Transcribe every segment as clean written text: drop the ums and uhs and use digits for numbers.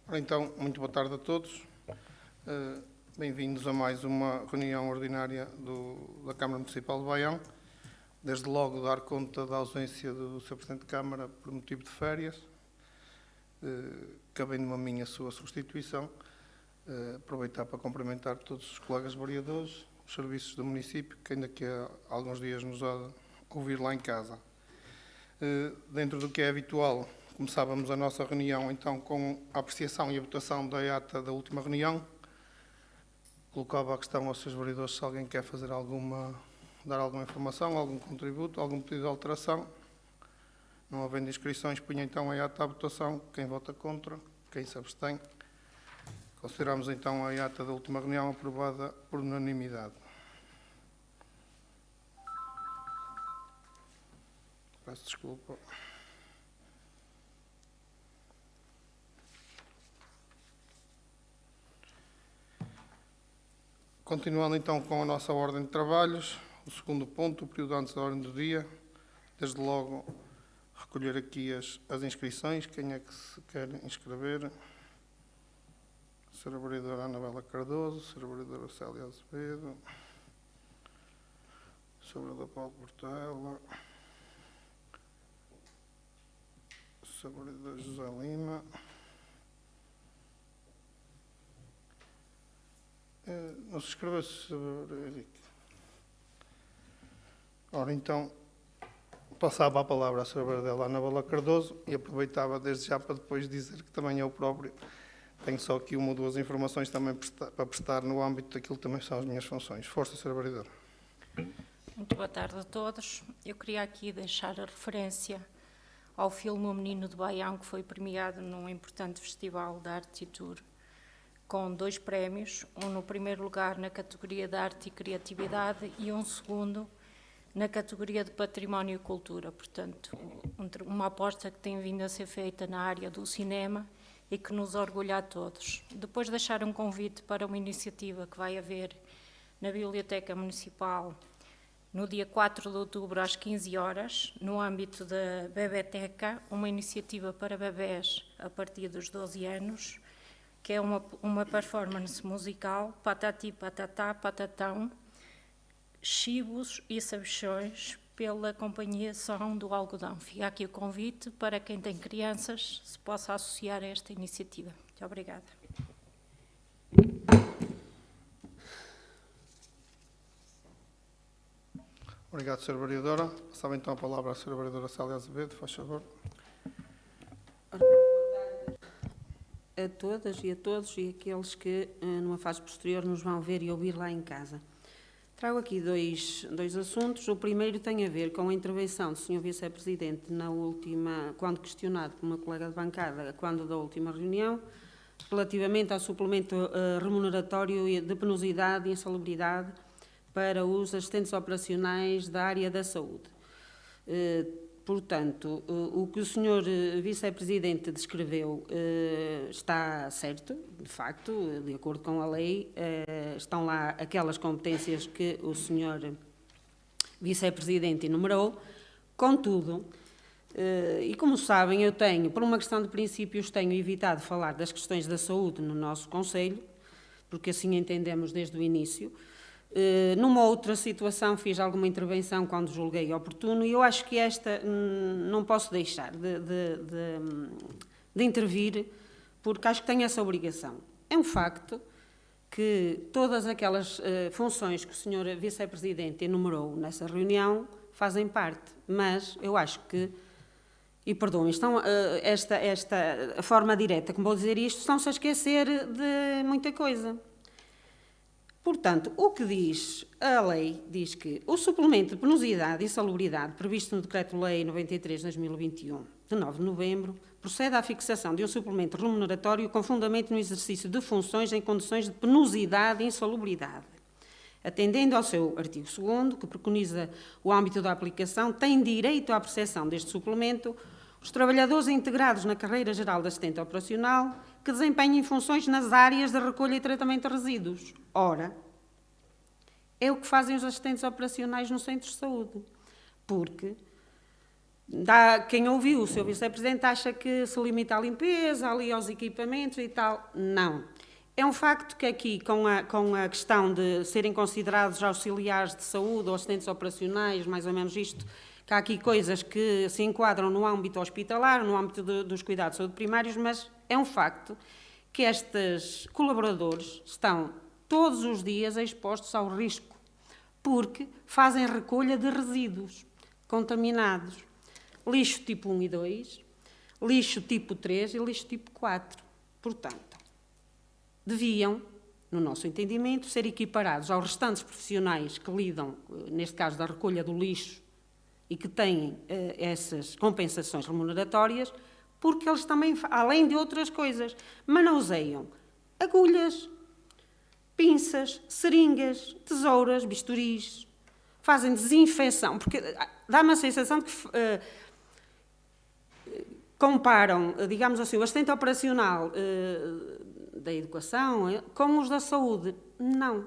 Ora, então, muito boa tarde a todos. Bem-vindos a mais uma reunião ordinária da Câmara Municipal de Baião. Desde logo dar conta da ausência do Sr. Presidente de Câmara por motivo de férias, cabendo-me a mim a sua substituição. Aproveitar para cumprimentar todos os colegas vereadores, os serviços do município, que ainda que há alguns dias nos há de ouvir lá em casa. Dentro do que é habitual, começávamos a nossa reunião então com a apreciação e a votação da ata da última reunião. Colocava a questão aos seus vereadores se alguém quer fazer dar alguma informação, algum contributo, algum pedido de alteração. Não havendo inscrições, punha então a ata à votação. Quem vota contra, quem se abstém. Consideramos então a ata da última reunião aprovada por unanimidade. Peço desculpa. Continuando então com a nossa ordem de trabalhos, o segundo ponto, o período antes da ordem do dia. Desde logo, recolher aqui as inscrições. Quem é que se quer inscrever? Sra. Vereadora Anabela Cardoso, Sra. Vereadora Célia Azevedo, Sr. Vereador Paulo Portela, Sr. Vereador José Lima. Não se inscreveu-se, Sr. Henrique. Ora, então, passava a palavra à Sra. Vereadora Anabela Cardoso e aproveitava desde já para depois dizer que também eu próprio tenho só aqui uma ou duas informações também para prestar no âmbito daquilo que também são as minhas funções. Força, Sra. Vereadora. Muito boa tarde a todos. Eu queria aqui deixar a referência ao filme O Menino de Baião, que foi premiado num importante festival de Artitur, com 2 prémios, um no primeiro lugar na categoria de Arte e Criatividade e um segundo na categoria de Património e Cultura. Portanto, uma aposta que tem vindo a ser feita na área do cinema e que nos orgulha a todos. Depois deixar um convite para uma iniciativa que vai haver na Biblioteca Municipal no dia 4 de outubro às 15 horas, no âmbito da Bebeteca, uma iniciativa para bebés a partir dos 12 anos, que é uma performance musical, patati, patatá, patatão, chibos e sabichões, pela Companhia São do Algodão. Fica aqui o convite para quem tem crianças se possa associar a esta iniciativa. Muito obrigada. Obrigado, Sra. Vereadora. Passava então a palavra à Sra. Vereadora Célia Azevedo, faz favor. A todas e a todos e aqueles que numa fase posterior nos vão ver e ouvir lá em casa. Trago aqui dois assuntos. O primeiro tem a ver com a intervenção do Sr. Vice-Presidente quando questionado por uma colega de bancada, quando da última reunião, relativamente ao suplemento remuneratório de penosidade e insalubridade para os assistentes operacionais da área da saúde. Portanto, o que o Sr. Vice-Presidente descreveu está certo, de facto, de acordo com a lei, estão lá aquelas competências que o Sr. Vice-Presidente enumerou. Contudo, e como sabem, eu tenho, por uma questão de princípios, tenho evitado falar das questões da saúde no nosso Conselho, porque assim entendemos desde o início. Numa outra situação fiz alguma intervenção quando julguei oportuno e eu acho que esta não posso deixar de intervir porque acho que tenho essa obrigação. É um facto que todas aquelas funções que o Sr. Vice-Presidente enumerou nessa reunião fazem parte, mas eu acho que, e perdoem, a forma direta como vou dizer isto, estão-se a esquecer de muita coisa. Portanto, o que diz a lei, diz que o suplemento de penosidade e insalubridade previsto no Decreto-Lei 93/2021, de 9 de novembro, procede à fixação de um suplemento remuneratório com fundamento no exercício de funções em condições de penosidade e insalubridade. Atendendo ao seu artigo 2º, que preconiza o âmbito da aplicação, têm direito à percepção deste suplemento os trabalhadores integrados na carreira geral de assistente operacional que desempenhem funções nas áreas de recolha e tratamento de resíduos. Ora, é o que fazem os assistentes operacionais no centro de saúde, porque Quem ouviu o Sr. Vice-Presidente acha que se limita à limpeza, ali aos equipamentos e tal. Não. É um facto que aqui, com a questão de serem considerados auxiliares de saúde ou assistentes operacionais, mais ou menos isto, que há aqui coisas que se enquadram no âmbito hospitalar, no âmbito dos cuidados de saúde primários, mas é um facto que estes colaboradores estão todos os dias expostos ao risco, porque fazem recolha de resíduos contaminados. Lixo tipo 1 e 2, lixo tipo 3 e lixo tipo 4. Portanto, deviam, no nosso entendimento, ser equiparados aos restantes profissionais que lidam, neste caso, da recolha do lixo e que têm essas compensações remuneratórias, porque eles também, além de outras coisas, manuseiam agulhas, pinças, seringas, tesouras, bisturis, fazem desinfecção, porque dá-me a sensação de que comparam, digamos assim, o assistente operacional da educação com os da saúde. Não,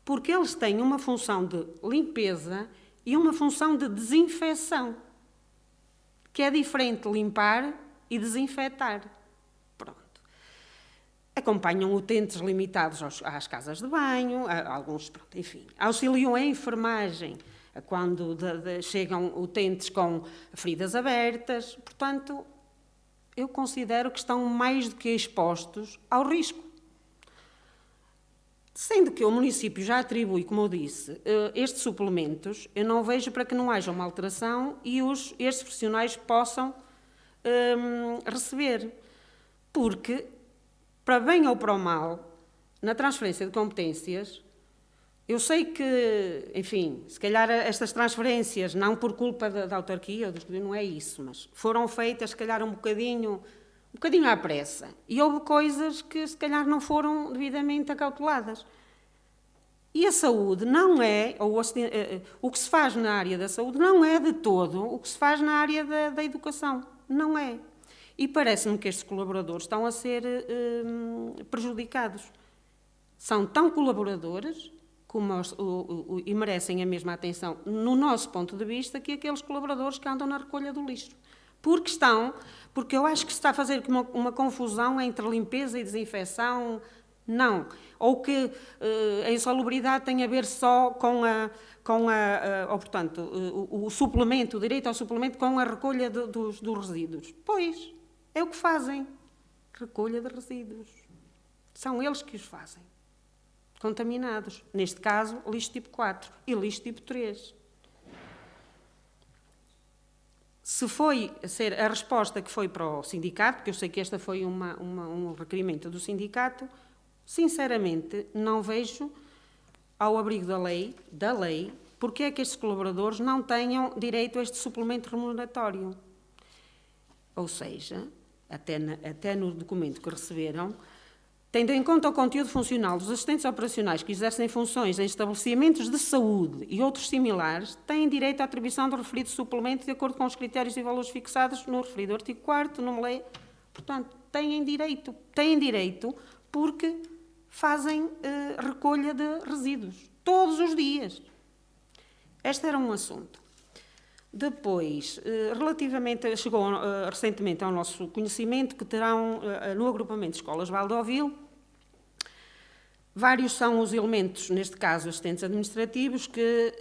porque eles têm uma função de limpeza e uma função de desinfecção, que é diferente de limpar e desinfetar. Pronto. Acompanham utentes limitados às casas de banho, alguns, pronto, enfim. Auxiliam a enfermagem quando chegam utentes com feridas abertas. Portanto, eu considero que estão mais do que expostos ao risco. Sendo que o município já atribui, como eu disse, estes suplementos, eu não vejo para que não haja uma alteração e estes profissionais possam receber. Porque, para bem ou para o mal, na transferência de competências, eu sei que, enfim, se calhar estas transferências, não por culpa da autarquia, não é isso, mas foram feitas, se calhar, um bocadinho à pressa. E houve coisas que, se calhar, não foram devidamente acauteladas. E a saúde não é, o que se faz na área da saúde não é de todo o que se faz na área da educação. Não é. E parece-me que estes colaboradores estão a ser prejudicados. São tão colaboradores e merecem a mesma atenção, no nosso ponto de vista, que aqueles colaboradores que andam na recolha do lixo. Porque eu acho que se está a fazer uma confusão entre limpeza e desinfecção, não. Ou que a insalubridade tem a ver só portanto, o suplemento, o direito ao suplemento com a recolha dos resíduos. Pois, é o que fazem. Recolha de resíduos. São eles que os fazem. Contaminados. Neste caso, lixo tipo 4 e lixo tipo 3. Se foi a resposta que foi para o sindicato, porque eu sei que esta foi um requerimento do sindicato, sinceramente, não vejo, ao abrigo da lei, porque é que estes colaboradores não tenham direito a este suplemento remuneratório. Ou seja, até no documento que receberam, tendo em conta o conteúdo funcional dos assistentes operacionais que exercem funções em estabelecimentos de saúde e outros similares, têm direito à atribuição do referido suplemento de acordo com os critérios e valores fixados no referido artigo 4º, não me leio. Portanto, têm direito porque fazem recolha de resíduos todos os dias. Este era um assunto. Depois, chegou recentemente ao nosso conhecimento que terão, no agrupamento de escolas Valdovil, vários são os elementos, neste caso assistentes administrativos, que,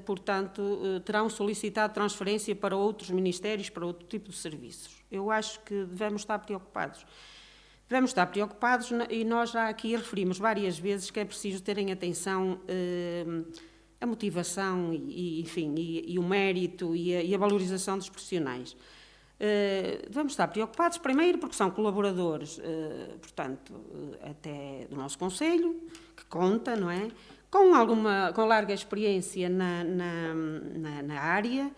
portanto, terão solicitado transferência para outros ministérios, para outro tipo de serviços. Eu acho que devemos estar preocupados. E nós já aqui referimos várias vezes que é preciso terem atenção a motivação e o mérito e a valorização dos profissionais. Devemos estar preocupados, primeiro, porque são colaboradores, portanto, até do nosso Conselho, que conta, não é? Com larga experiência na área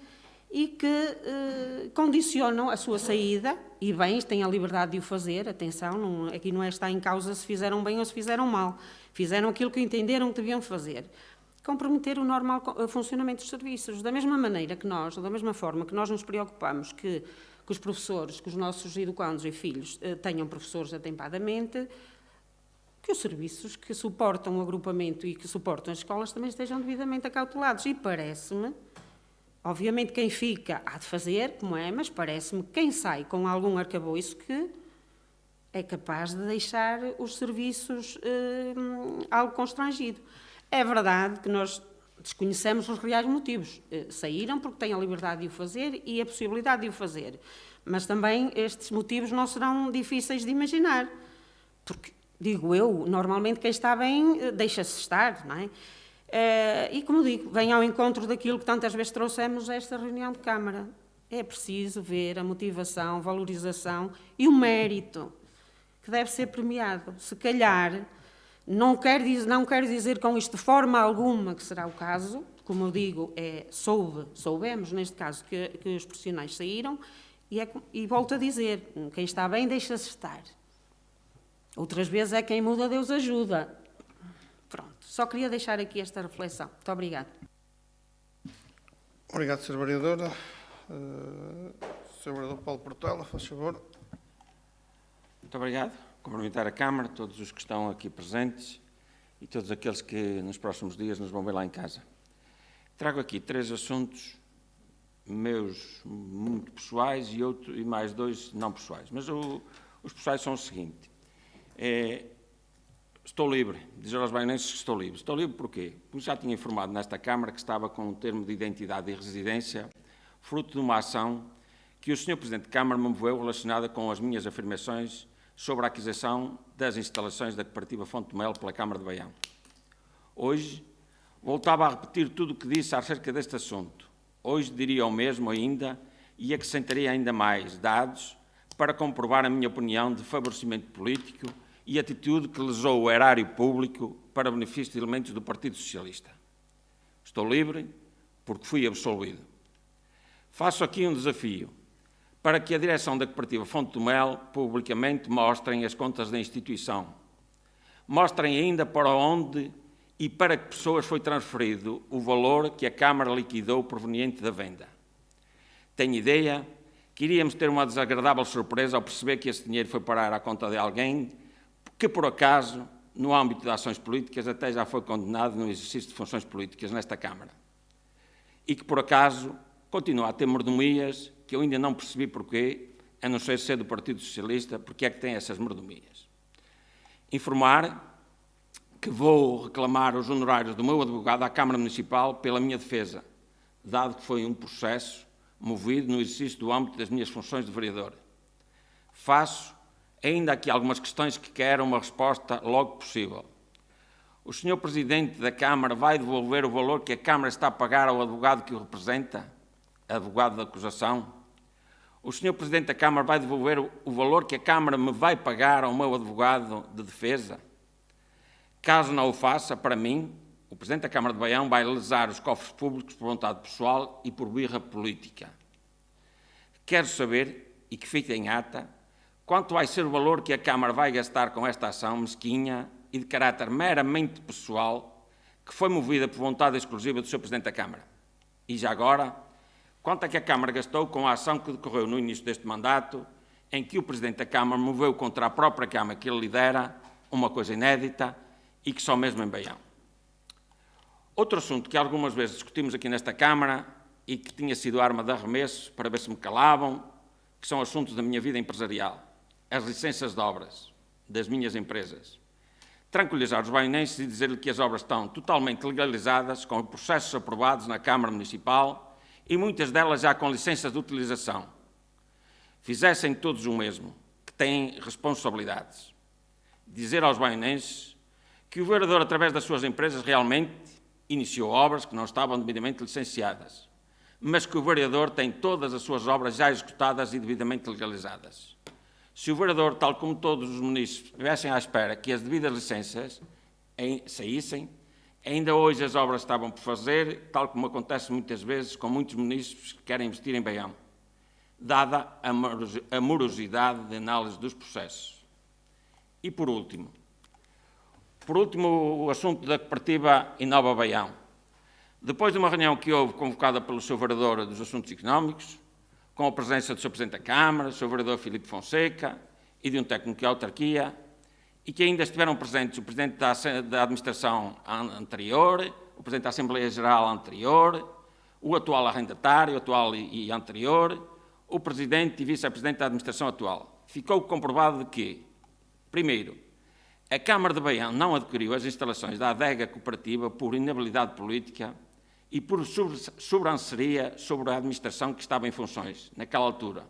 e que condicionam a sua saída, e bem, têm a liberdade de o fazer, atenção, aqui não está em causa se fizeram bem ou se fizeram mal. Fizeram aquilo que entenderam que deviam fazer. Comprometer o normal funcionamento dos serviços. Da mesma forma que nós nos preocupamos que os professores, que os nossos educandos e filhos tenham professores atempadamente, que os serviços que suportam o agrupamento e que suportam as escolas também estejam devidamente acautelados. E parece-me, Obviamente quem fica há de fazer, como é, mas parece-me que quem sai com algum arcabouço que é capaz de deixar os serviços algo constrangido. É verdade que nós desconhecemos os reais motivos. Saíram porque têm a liberdade de o fazer e a possibilidade de o fazer. Mas também estes motivos não serão difíceis de imaginar. Porque, digo eu, normalmente quem está bem deixa-se estar, não é? E, como digo, vem ao encontro daquilo que tantas vezes trouxemos a esta reunião de Câmara. É preciso ver a motivação, valorização e o mérito que deve ser premiado. Se calhar, não quero dizer com isto de forma alguma que será o caso, como eu digo, soubemos neste caso que os profissionais saíram, e volto a dizer, quem está bem deixa-se estar. Outras vezes é quem muda, Deus ajuda. Pronto, só queria deixar aqui esta reflexão. Muito obrigada. Obrigado, Sra. Vereadora. Sr. Vereador Paulo Portela, faz favor. Muito obrigado. Cumprimentar a Câmara, todos os que estão aqui presentes e todos aqueles que nos próximos dias nos vão ver lá em casa. Trago aqui 3 assuntos meus muito pessoais e mais 2 não pessoais. Mas os pessoais são o seguinte. Estou livre, dizer aos baionenses que estou livre. Estou livre porquê? Porque já tinha informado nesta Câmara que estava com um termo de identidade e residência, fruto de uma ação que o Sr. Presidente de Câmara me moveu relacionada com as minhas afirmações sobre a aquisição das instalações da Cooperativa Fonte do Mel pela Câmara de Baião. Hoje, voltava a repetir tudo o que disse acerca deste assunto. Hoje diria o mesmo ainda e acrescentaria ainda mais dados para comprovar a minha opinião de favorecimento político e atitude que lesou o erário público para benefício de elementos do Partido Socialista. Estou livre porque fui absolvido. Faço aqui um desafio para que a direção da Cooperativa Fonte do Mel publicamente mostrem as contas da instituição. Mostrem ainda para onde e para que pessoas foi transferido o valor que a Câmara liquidou proveniente da venda. Tenho ideia que iríamos ter uma desagradável surpresa ao perceber que esse dinheiro foi parar à conta de alguém que, por acaso, no âmbito de ações políticas, até já foi condenado no exercício de funções políticas nesta Câmara. E que, por acaso, continua a ter mordomias que eu ainda não percebi porquê, a não ser do Partido Socialista, porque é que tem essas mordomias. Informar que vou reclamar os honorários do meu advogado à Câmara Municipal pela minha defesa, dado que foi um processo movido no exercício do âmbito das minhas funções de vereador. Faço ainda aqui algumas questões que quero uma resposta logo possível. O Sr. Presidente da Câmara vai devolver o valor que a Câmara está a pagar ao advogado que o representa, advogado da acusação? O Sr. Presidente da Câmara vai devolver o valor que a Câmara me vai pagar ao meu advogado de defesa? Caso não o faça, para mim, o Presidente da Câmara de Baião vai lesar os cofres públicos por vontade pessoal e por birra política. Quero saber, e que fique em ata, quanto vai ser o valor que a Câmara vai gastar com esta ação mesquinha e de caráter meramente pessoal, que foi movida por vontade exclusiva do Sr. Presidente da Câmara. E já agora, quanto é que a Câmara gastou com a ação que decorreu no início deste mandato, em que o Presidente da Câmara moveu contra a própria Câmara que ele lidera, uma coisa inédita, e que só mesmo em Baião. Outro assunto que algumas vezes discutimos aqui nesta Câmara e que tinha sido arma de arremesso para ver se me calavam, que são assuntos da minha vida empresarial, as licenças de obras das minhas empresas. Tranquilizar os baionenses e dizer-lhe que as obras estão totalmente legalizadas, com processos aprovados na Câmara Municipal e muitas delas já com licenças de utilização. Fizessem todos o mesmo, que têm responsabilidades. Dizer aos baionenses que o vereador, através das suas empresas, realmente iniciou obras que não estavam devidamente licenciadas, mas que o vereador tem todas as suas obras já executadas e devidamente legalizadas. Se o vereador, tal como todos os munícipes, estivessem à espera que as devidas licenças saíssem, ainda hoje as obras estavam por fazer, tal como acontece muitas vezes com muitos munícipes que querem investir em Baião, dada a morosidade de análise dos processos. E, por último, o assunto da Cooperativa Inova Baião. Depois de uma reunião que houve convocada pelo Sr. Vereador dos Assuntos Económicos, com a presença do Sr. Presidente da Câmara, do Sr. Vereador Filipe Fonseca e de um técnico de autarquia, e que ainda estiveram presentes o Presidente da Administração anterior, o Presidente da Assembleia Geral anterior, o atual arrendatário, atual e anterior, o Presidente e Vice-Presidente da Administração atual. Ficou comprovado de que, primeiro, a Câmara de Baião não adquiriu as instalações da adega cooperativa por inabilidade política e por sobranceria sobre a administração que estava em funções, naquela altura,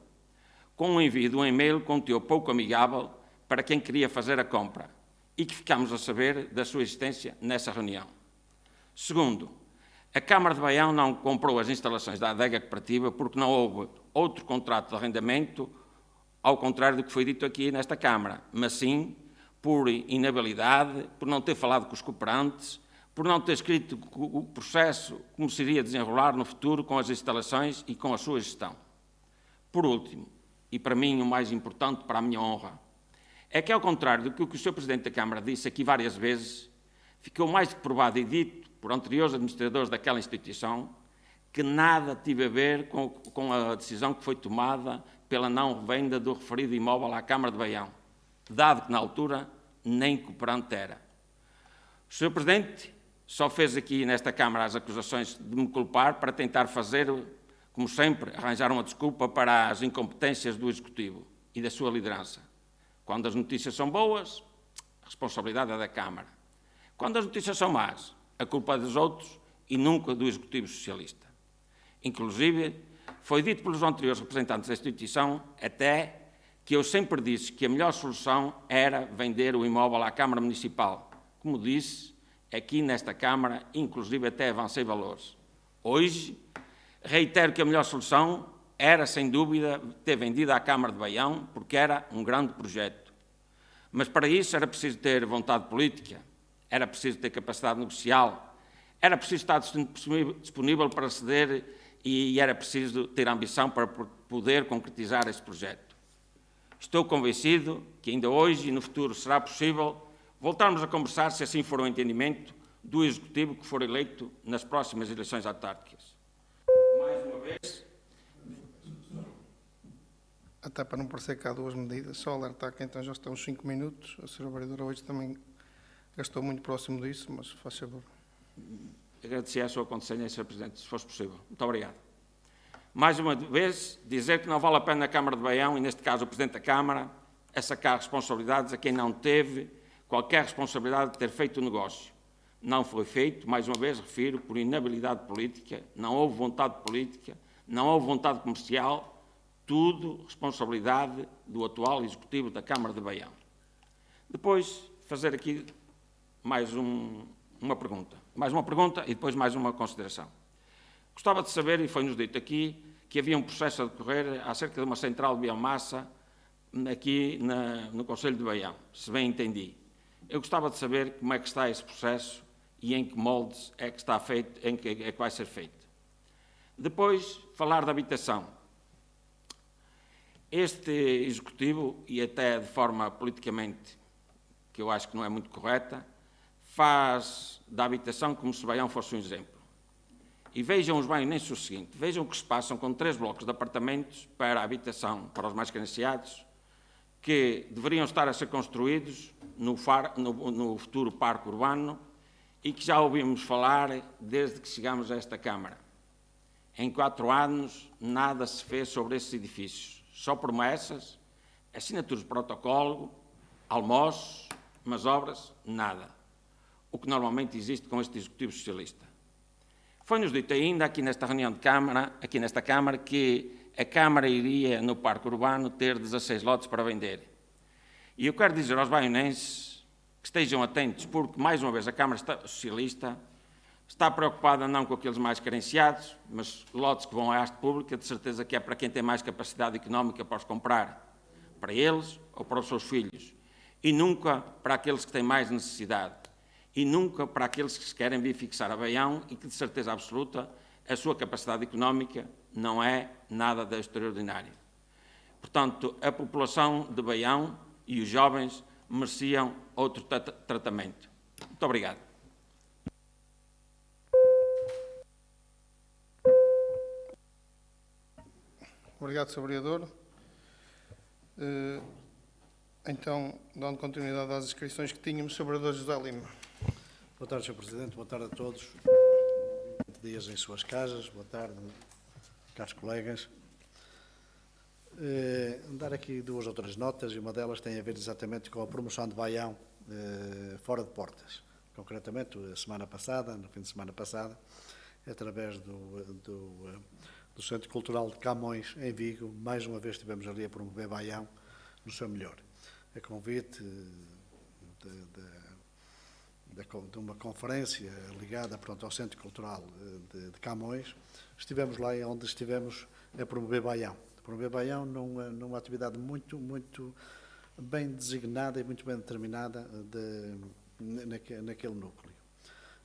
com o envio de um e-mail com um teor pouco amigável para quem queria fazer a compra e que ficámos a saber da sua existência nessa reunião. Segundo, a Câmara de Baião não comprou as instalações da adega cooperativa porque não houve outro contrato de arrendamento, ao contrário do que foi dito aqui nesta Câmara, mas sim por inabilidade, por não ter falado com os cooperantes, por não ter escrito o processo como se iria desenrolar no futuro com as instalações e com a sua gestão. Por último, e para mim o mais importante para a minha honra, é que, ao contrário do que o Sr. Presidente da Câmara disse aqui várias vezes, ficou mais que provado e dito por anteriores administradores daquela instituição que nada tive a ver com a decisão que foi tomada pela não venda do referido imóvel à Câmara de Baião, dado que, na altura, nem cooperante era. O Sr. Presidente só fez aqui nesta Câmara as acusações de me culpar para tentar fazer, como sempre, arranjar uma desculpa para as incompetências do Executivo e da sua liderança. Quando as notícias são boas, a responsabilidade é da Câmara. Quando as notícias são más, a culpa é dos outros e nunca do Executivo Socialista. Inclusive, foi dito pelos anteriores representantes da instituição até que eu sempre disse que a melhor solução era vender o imóvel à Câmara Municipal. Como disse, aqui nesta Câmara, inclusive até avancei valores. Hoje, reitero que a melhor solução era, sem dúvida, ter vendido à Câmara de Baião, porque era um grande projeto. Mas para isso era preciso ter vontade política, era preciso ter capacidade negocial, era preciso estar disponível para ceder e era preciso ter ambição para poder concretizar esse projeto. Estou convencido que ainda hoje e no futuro será possível voltarmos a conversar, se assim for o entendimento, do Executivo que for eleito nas próximas eleições autárquicas. Mais uma vez... Até para não parecer que há duas medidas, só alertar que então já estão os 5 minutos. A Sra. Vereadora hoje também gastou muito próximo disso, mas faz favor. Agradecer a sua condescendência, Sr. Presidente, se fosse possível. Muito obrigado. Mais uma vez, dizer que não vale a pena a Câmara de Baião, e neste caso o Presidente da Câmara, a sacar responsabilidades a quem não teve qualquer responsabilidade de ter feito o negócio. Não foi feito, mais uma vez refiro, por inabilidade política, não houve vontade política, não houve vontade comercial, tudo responsabilidade do atual Executivo da Câmara de Baião. Depois, fazer aqui mais uma pergunta e depois mais uma consideração. Gostava de saber, e foi-nos dito aqui, que havia um processo a decorrer acerca de uma central de biomassa aqui no Concelho de Baião, se bem entendi. Eu gostava de saber como é que está esse processo e em que moldes é que está feito, em que é que vai ser feito. Depois, falar da habitação. Este Executivo, e até de forma politicamente, que eu acho que não é muito correta, faz da habitação como se Baião fosse um exemplo. E vejam os baionenses o seguinte, vejam o que se passam com 3 blocos de apartamentos para a habitação, para os mais carenciados, que deveriam estar a ser construídos no futuro parque urbano e que já ouvimos falar desde que chegamos a esta Câmara. Em 4 anos, nada se fez sobre esses edifícios. Só promessas, assinaturas de protocolo, almoços, mas obras, nada. O que normalmente existe com este Executivo Socialista. Foi-nos dito ainda, aqui nesta reunião de Câmara, aqui nesta Câmara, que a Câmara iria, no Parque Urbano, ter 16 lotes para vender. E eu quero dizer aos baionenses que estejam atentos, porque, mais uma vez, a Câmara Socialista está preocupada não com aqueles mais carenciados, mas lotes que vão à haste pública, de certeza que é para quem tem mais capacidade económica para os comprar, para eles ou para os seus filhos, e nunca para aqueles que têm mais necessidade, e nunca para aqueles que se querem vir fixar a Baião e que, de certeza absoluta, a sua capacidade económica não é nada de extraordinário. Portanto, a população de Baião e os jovens mereciam outro tratamento. Muito obrigado. Obrigado, Sr. Vereador. Então, dando continuidade às inscrições que tínhamos, Sr. Vereador José Lima. Boa tarde, Sr. Presidente. Boa tarde a todos. dias em suas casas. Boa tarde, caros colegas. Dar aqui 2 ou 3 notas, e uma delas tem a ver exatamente com a promoção de Baião fora de portas. Concretamente, a semana passada, no fim de semana passada, através do Centro Cultural de Camões, em Vigo, mais uma vez estivemos ali a promover Baião no seu melhor. A convite de uma conferência ligada, pronto, ao Centro Cultural de Camões, estivemos lá onde estivemos a promover Baião. Promover Baião numa atividade muito bem designada e muito bem determinada naquele núcleo.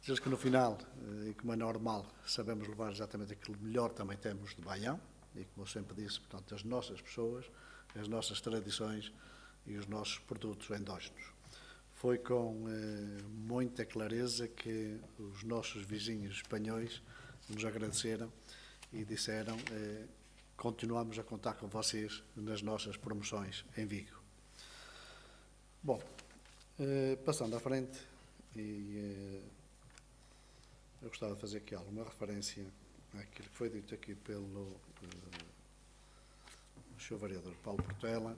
Dizer que no final, e como é normal, sabemos levar exatamente aquilo melhor também temos de Baião, e como eu sempre disse, portanto, as nossas pessoas, as nossas tradições e os nossos produtos endógenos. Foi com muita clareza que os nossos vizinhos espanhóis nos agradeceram e disseram: continuamos a contar com vocês nas nossas promoções em Vigo. Bom, passando à frente, eu gostava de fazer aqui alguma referência àquilo que foi dito aqui pelo Sr. Vereador Paulo Portela,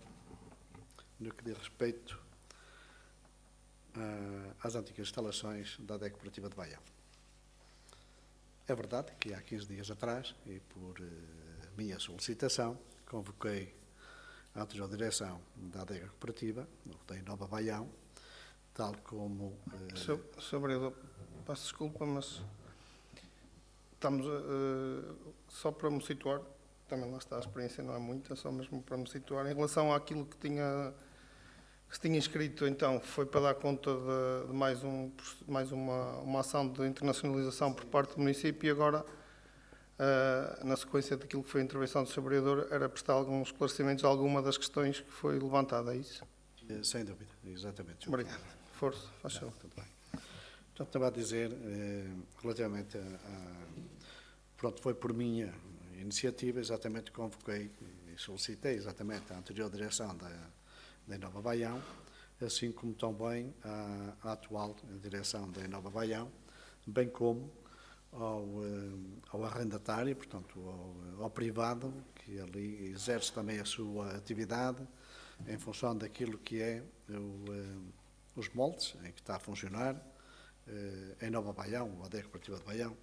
no que diz respeito às antigas instalações da ADEC Cooperativa de Baião. É verdade que há 15 dias atrás, e por minha solicitação, convoquei a anterior direção da ADEC Cooperativa, da Inova Baião, tal como... Sr. Vereador, peço desculpa, mas estamos, só para me situar, também lá está, a experiência não é muita, só mesmo para me situar, em relação àquilo que se tinha escrito, então, foi para dar conta de mais uma ação de internacionalização por parte do município, e agora, na sequência daquilo que foi a intervenção do Sr. Vereador, era prestar alguns esclarecimentos a alguma das questões que foi levantada, é isso? Sem dúvida, exatamente. Obrigado. Força, faz favor. Tudo bem. Portanto, estava a dizer, relativamente pronto, foi por minha iniciativa, exatamente convoquei e solicitei exatamente a anterior direção da Inova Baião, assim como também a atual direção da Inova Baião, bem como ao arrendatário, portanto, ao privado, que ali exerce também a sua atividade em função daquilo que é os moldes em que está a funcionar em Nova Baião, a ADEC Cooperativa de Baião,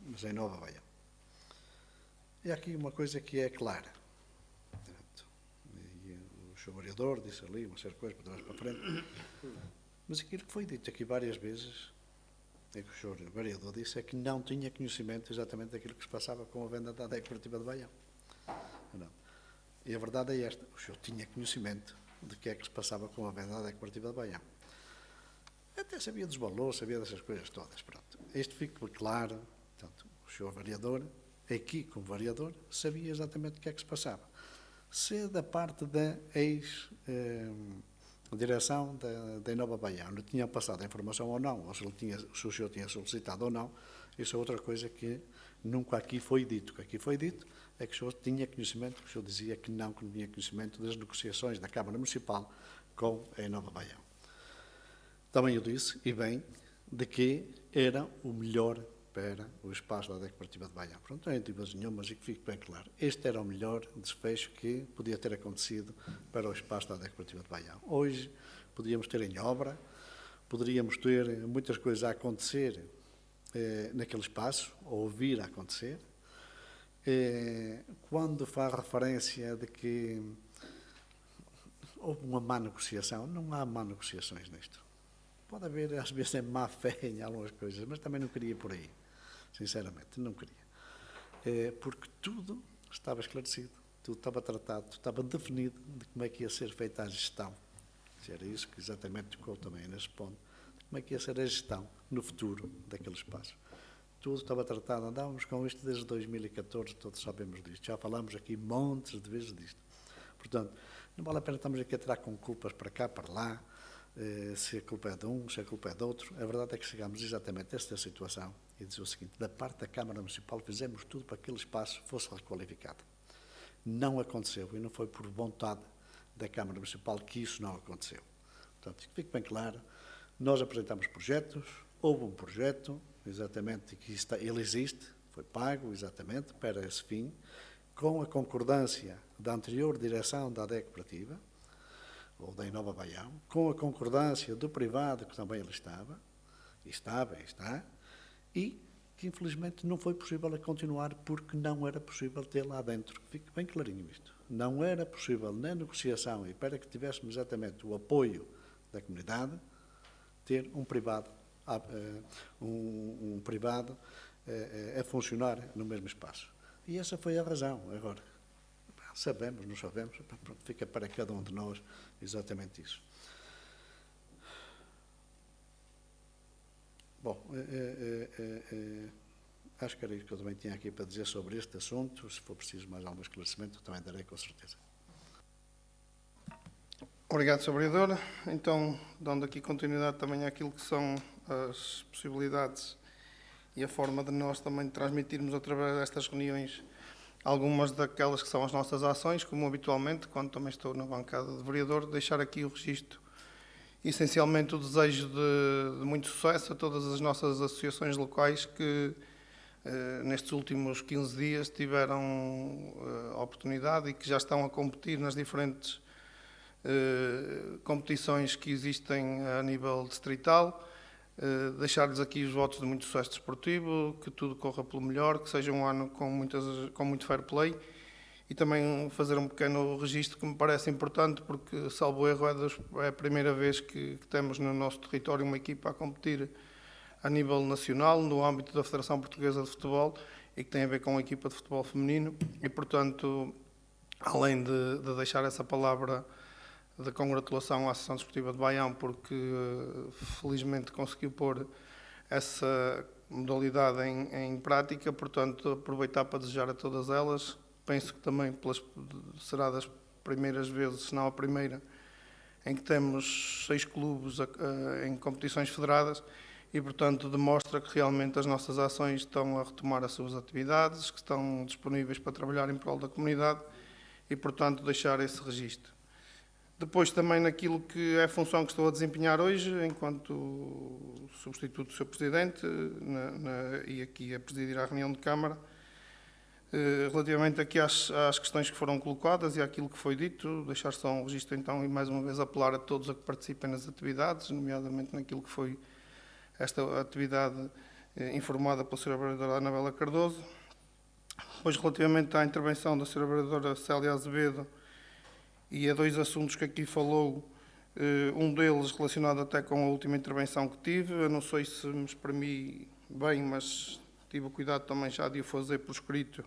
mas em Nova Baião. E há aqui uma coisa que é clara. E o Sr. Vereador disse ali uma série de coisas para trás para frente, mas aquilo que foi dito aqui várias vezes, é que o Sr. Vereador disse, é que não tinha conhecimento exatamente daquilo que se passava com a venda da ADEC Cooperativa de Baião. Não. E a verdade é esta, o senhor tinha conhecimento de que é que se passava com a venda da ADEC Cooperativa de Baião. Até sabia dos valores, sabia dessas coisas todas. Pronto. Isto fica claro. Portanto, o senhor vereador, aqui como vereador, sabia exatamente o que é que se passava. Se da parte da ex-direção da Inova Baião lhe tinham passado a informação ou não, ou se o senhor tinha solicitado ou não, isso é outra coisa que nunca aqui foi dito. O que aqui foi dito é que o senhor tinha conhecimento, que o senhor dizia que não tinha conhecimento das negociações da Câmara Municipal com a Inova Baião. Também eu disse, e bem, de que era o melhor para o espaço da ADEC Cooperativa de Baião. Pronto, não é dúvidas nenhumas e que fique bem claro. Este era o melhor desfecho que podia ter acontecido para o espaço da ADEC Cooperativa de Baião. Hoje podíamos ter em obra, poderíamos ter muitas coisas a acontecer naquele espaço, ou vir a acontecer. Quando faz referência de que houve uma má negociação, não há má negociações nisto. Pode haver, às vezes, má fé em algumas coisas, mas também não queria por aí. Sinceramente, não queria. Porque tudo estava esclarecido, tudo estava tratado, tudo estava definido de como é que ia ser feita a gestão. Era isso que exatamente tocou também nesse ponto. Como é que ia ser a gestão no futuro daquele espaço. Tudo estava tratado, andávamos com isto desde 2014, todos sabemos disto. Já falámos aqui montes de vezes disto. Portanto, não vale a pena estarmos aqui a tirar com culpas para cá, para lá, se a culpa é de um, se a culpa é de outro. A verdade é que chegámos exatamente a esta situação e dizer o seguinte: da parte da Câmara Municipal fizemos tudo para que aquele espaço fosse requalificado. Não aconteceu e não foi por vontade da Câmara Municipal que isso não aconteceu. Portanto, fique bem claro, nós apresentamos projetos, houve um projeto, exatamente, que ele existe, foi pago, exatamente, para esse fim, com a concordância da anterior direção da ADEC Cooperativa, ou da Inova Baião, com a concordância do privado, que também ele estava, e está, e que infelizmente não foi possível a continuar porque não era possível ter lá dentro. Fique bem clarinho isto. Não era possível na negociação e para que tivéssemos exatamente o apoio da comunidade, ter um privado a funcionar no mesmo espaço. E essa foi a razão. Agora, sabemos, não sabemos, fica para cada um de nós exatamente isso. Bom, acho que era isso que eu também tinha aqui para dizer sobre este assunto. Se for preciso mais algum esclarecimento, também darei com certeza. Obrigado, Sr. Vereador. Então, dando aqui continuidade também àquilo que são as possibilidades e a forma de nós também transmitirmos através destas reuniões algumas daquelas que são as nossas ações, como habitualmente, quando também estou na bancada de vereador, deixar aqui o registro. Essencialmente o desejo de muito sucesso a todas as nossas associações locais que nestes últimos 15 dias tiveram a oportunidade e que já estão a competir nas diferentes competições que existem a nível distrital. Deixar-lhes aqui os votos de muito sucesso desportivo, que tudo corra pelo melhor, que seja um ano com muito fair play. E também fazer um pequeno registro que me parece importante, porque, salvo erro, é a primeira vez que temos no nosso território uma equipa a competir a nível nacional, no âmbito da Federação Portuguesa de Futebol, e que tem a ver com a equipa de futebol feminino. E, portanto, além de deixar essa palavra de congratulação à Associação Desportiva de Baião, porque felizmente conseguiu pôr essa modalidade em prática, portanto, aproveitar para desejar a todas elas. Penso que também será das primeiras vezes, se não a primeira, em que temos 6 clubes em competições federadas e, portanto, demonstra que realmente as nossas ações estão a retomar as suas atividades, que estão disponíveis para trabalhar em prol da comunidade e, portanto, deixar esse registro. Depois, também naquilo que é a função que estou a desempenhar hoje, enquanto substituto do Sr. Presidente e aqui a presidir a reunião de Câmara, relativamente aqui às questões que foram colocadas e àquilo que foi dito, deixar só um registro então e mais uma vez apelar a todos a que participem nas atividades, nomeadamente naquilo que foi esta atividade informada pela Sra. Vereadora Anabela Cardoso. Depois, relativamente à intervenção da Sra. Vereadora Célia Azevedo e a 2 assuntos que aqui falou, um deles relacionado até com a última intervenção que tive, eu não sei se me exprimi bem, mas tive o cuidado também já de o fazer por escrito.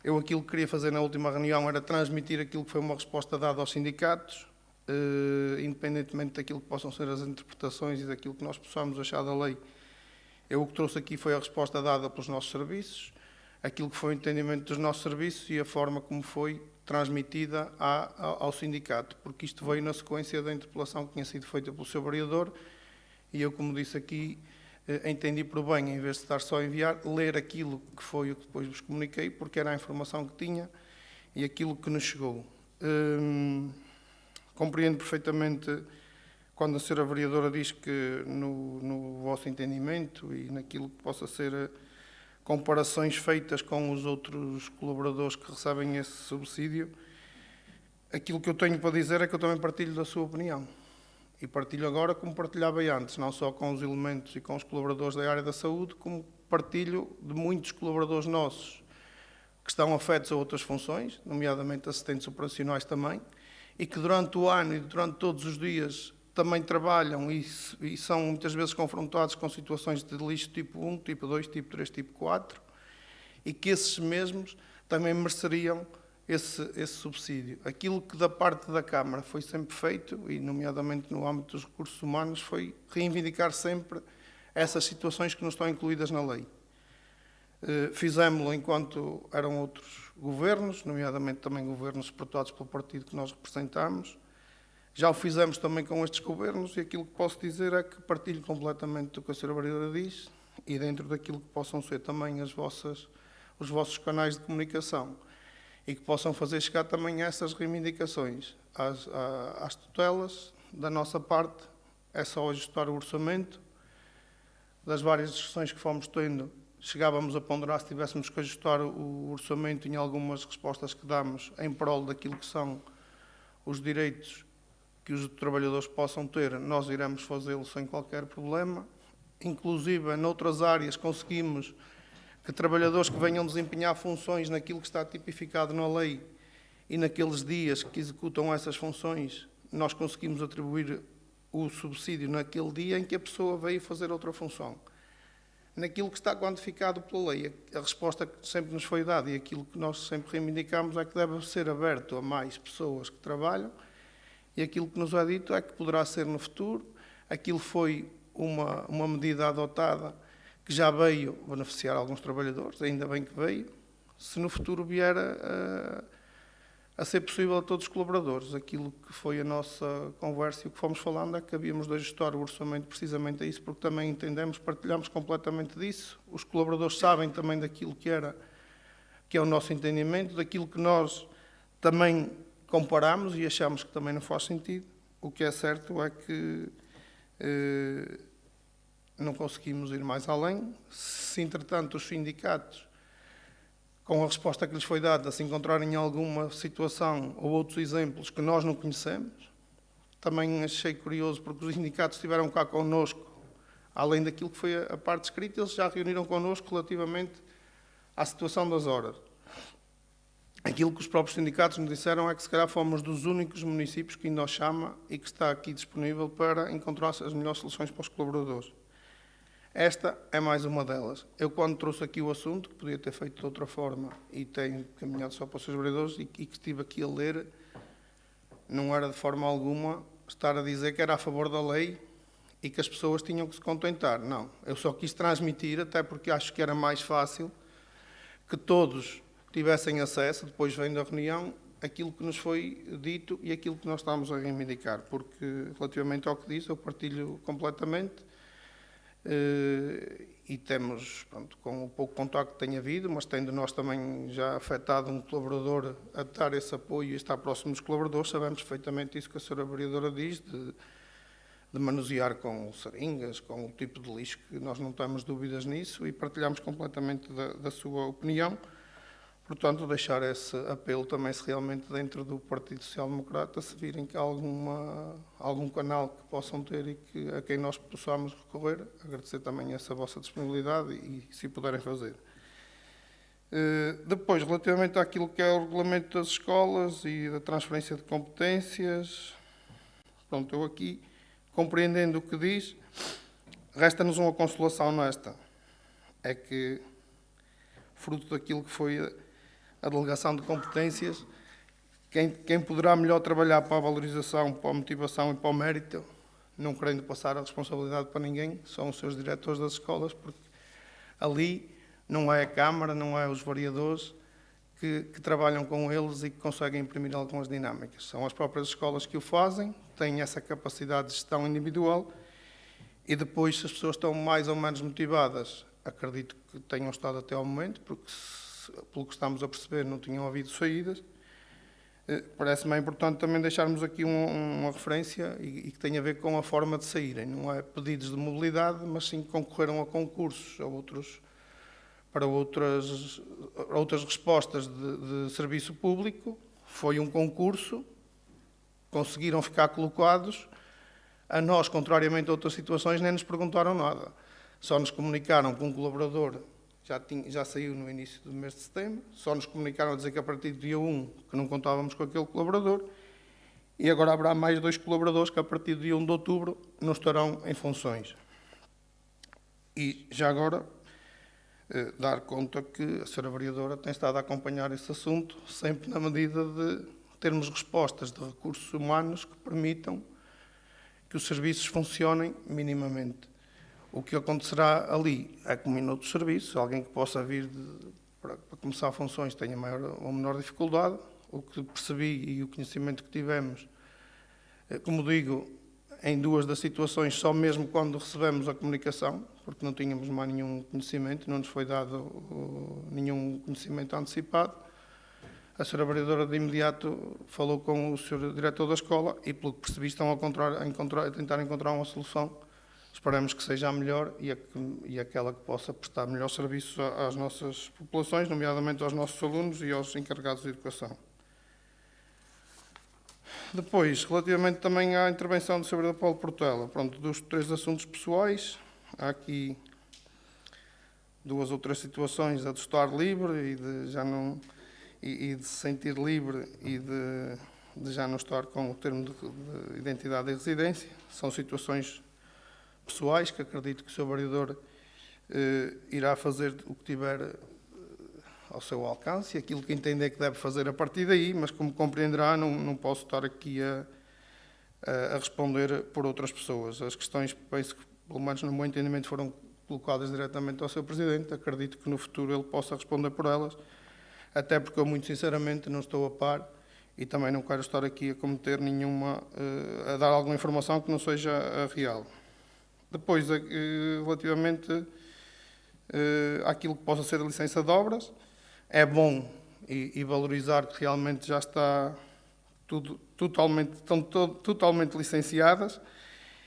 Eu aquilo que queria fazer na última reunião era transmitir aquilo que foi uma resposta dada aos sindicatos, independentemente daquilo que possam ser as interpretações e daquilo que nós possamos achar da lei. Eu o que trouxe aqui foi a resposta dada pelos nossos serviços, aquilo que foi o entendimento dos nossos serviços e a forma como foi transmitida ao sindicato, porque isto veio na sequência da interpelação que tinha sido feita pelo Sr. Vereador e eu, como disse aqui, entendi por bem, em vez de estar só a enviar, ler aquilo que foi o que depois vos comuniquei, porque era a informação que tinha e aquilo que nos chegou. Compreendo perfeitamente quando a Sra. Vereadora diz que no vosso entendimento e naquilo que possa ser comparações feitas com os outros colaboradores que recebem esse subsídio, aquilo que eu tenho para dizer é que eu também partilho da sua opinião. E partilho agora como partilhava antes, não só com os elementos e com os colaboradores da área da saúde, como partilho de muitos colaboradores nossos que estão afetos a outras funções, nomeadamente assistentes operacionais também, e que durante o ano e durante todos os dias também trabalham e são muitas vezes confrontados com situações de lixo tipo 1, tipo 2, tipo 3, tipo 4, e que esses mesmos também mereceriam esse subsídio. Aquilo que da parte da Câmara foi sempre feito, e nomeadamente no âmbito dos recursos humanos, foi reivindicar sempre essas situações que não estão incluídas na lei. Fizemos-lo enquanto eram outros governos, nomeadamente também governos suportados pelo partido que nós representamos. Já o fizemos também com estes governos e aquilo que posso dizer é que partilho completamente do que a Sra. Vereadora diz e dentro daquilo que possam ser também os vossos canais de comunicação e que possam fazer chegar também essas reivindicações às tutelas. Da nossa parte é só ajustar o orçamento, das várias discussões que fomos tendo, chegávamos a ponderar se tivéssemos que ajustar o orçamento em algumas respostas que damos em prol daquilo que são os direitos que os trabalhadores possam ter, nós iremos fazê-lo sem qualquer problema. Inclusive, noutras áreas, conseguimos que trabalhadores que venham desempenhar funções naquilo que está tipificado na lei e naqueles dias que executam essas funções, nós conseguimos atribuir o subsídio naquele dia em que a pessoa veio fazer outra função. Naquilo que está quantificado pela lei, a resposta que sempre nos foi dada e aquilo que nós sempre reivindicamos é que deve ser aberto a mais pessoas que trabalham, e aquilo que nos é dito é que poderá ser no futuro. Aquilo foi uma medida adotada que já veio beneficiar alguns trabalhadores, ainda bem que veio. Se no futuro vier a ser possível a todos os colaboradores, aquilo que foi a nossa conversa e o que fomos falando é que havíamos de ajustar o orçamento precisamente a isso, porque também entendemos, partilhamos completamente disso. Os colaboradores sabem também daquilo que é o nosso entendimento, daquilo que nós também comparamos e achamos que também não faz sentido. O que é certo é que não conseguimos ir mais além. Se, entretanto, os sindicatos, com a resposta que lhes foi dada, se encontrarem alguma situação ou outros exemplos que nós não conhecemos, também achei curioso, porque os sindicatos estiveram cá connosco, além daquilo que foi a parte escrita, eles já reuniram connosco relativamente à situação das horas. Aquilo que os próprios sindicatos nos disseram é que, se calhar, fomos dos únicos municípios que ainda os chama e que está aqui disponível para encontrar as melhores soluções para os colaboradores. Esta é mais uma delas. Eu, quando trouxe aqui o assunto, que podia ter feito de outra forma e tenho caminhado só para os seus vereadores e que estive aqui a ler, não era de forma alguma estar a dizer que era a favor da lei e que as pessoas tinham que se contentar. Não. Eu só quis transmitir, até porque acho que era mais fácil que todos tivessem acesso, depois vem da reunião, aquilo que nos foi dito e aquilo que nós estamos a reivindicar, porque relativamente ao que disse, eu partilho completamente e temos, pronto, com o pouco contacto que tem havido, mas tendo nós também já afetado um colaborador a dar esse apoio e estar próximo dos colaboradores, sabemos perfeitamente isso que a senhora vereadora diz, de manusear com seringas, com o tipo de lixo, que nós não temos dúvidas nisso e partilhamos completamente da sua opinião. Portanto, deixar esse apelo também, se realmente dentro do Partido Social Democrata se virem que há algum canal que possam ter e a quem nós possamos recorrer, agradecer também essa vossa disponibilidade e se puderem fazer. Depois, relativamente àquilo que é o regulamento das escolas e da transferência de competências, pronto, eu aqui, compreendendo o que diz, resta-nos uma consolação nesta, é que, fruto daquilo que foi a delegação de competências, quem poderá melhor trabalhar para a valorização, para a motivação e para o mérito, não querendo passar a responsabilidade para ninguém, são os seus diretores das escolas, porque ali não é a Câmara, não é os vereadores que trabalham com eles e que conseguem imprimir algumas dinâmicas. São as próprias escolas que o fazem, têm essa capacidade de gestão individual e depois, se as pessoas estão mais ou menos motivadas, acredito que tenham estado até ao momento, porque pelo que estamos a perceber, não tinham havido saídas. Parece-me importante também deixarmos aqui uma referência e que tem a ver com a forma de saírem. Não é pedidos de mobilidade, mas sim que concorreram a concursos, para outras respostas de serviço público. Foi um concurso, conseguiram ficar colocados. A nós, contrariamente a outras situações, nem nos perguntaram nada. Só nos comunicaram que um colaborador já saiu no início do mês de setembro, só nos comunicaram a dizer que a partir do dia 1 que não contávamos com aquele colaborador e agora haverá mais 2 colaboradores que a partir do dia 1 de outubro não estarão em funções. E já agora dar conta que a senhora vereadora tem estado a acompanhar esse assunto sempre na medida de termos respostas de recursos humanos que permitam que os serviços funcionem minimamente. O que acontecerá ali é como em outros serviços, alguém que possa vir para começar funções tenha maior ou menor dificuldade. O que percebi e o conhecimento que tivemos, como digo, em 2 das situações, só mesmo quando recebemos a comunicação, porque não tínhamos mais nenhum conhecimento, não nos foi dado nenhum conhecimento antecipado. A senhora vereadora de imediato falou com o senhor diretor da escola e, pelo que percebi, estão a tentar encontrar uma solução esperamos que seja a melhor e aquela que possa prestar melhor serviço às nossas populações, nomeadamente aos nossos alunos e aos encarregados de educação. Depois, relativamente também à intervenção do Sr. Paulo Portela, pronto, dos 3 assuntos pessoais, há aqui 2 ou 3 situações, a de estar livre e de já não e de se sentir livre e de já não estar com o termo de identidade e residência. São situações pessoais que acredito que o Sr. Vereador irá fazer o que tiver ao seu alcance e aquilo que entender que deve fazer a partir daí, mas como compreenderá, não posso estar aqui a responder por outras pessoas. As questões, penso que, pelo menos no meu entendimento, foram colocadas diretamente ao Sr. Presidente. Acredito que no futuro ele possa responder por elas, até porque eu, muito sinceramente, não estou a par e também não quero estar aqui a cometer nenhuma, a dar alguma informação que não seja a real. Depois, relativamente àquilo que possa ser a licença de obras, é bom e valorizar que realmente já está estão totalmente licenciadas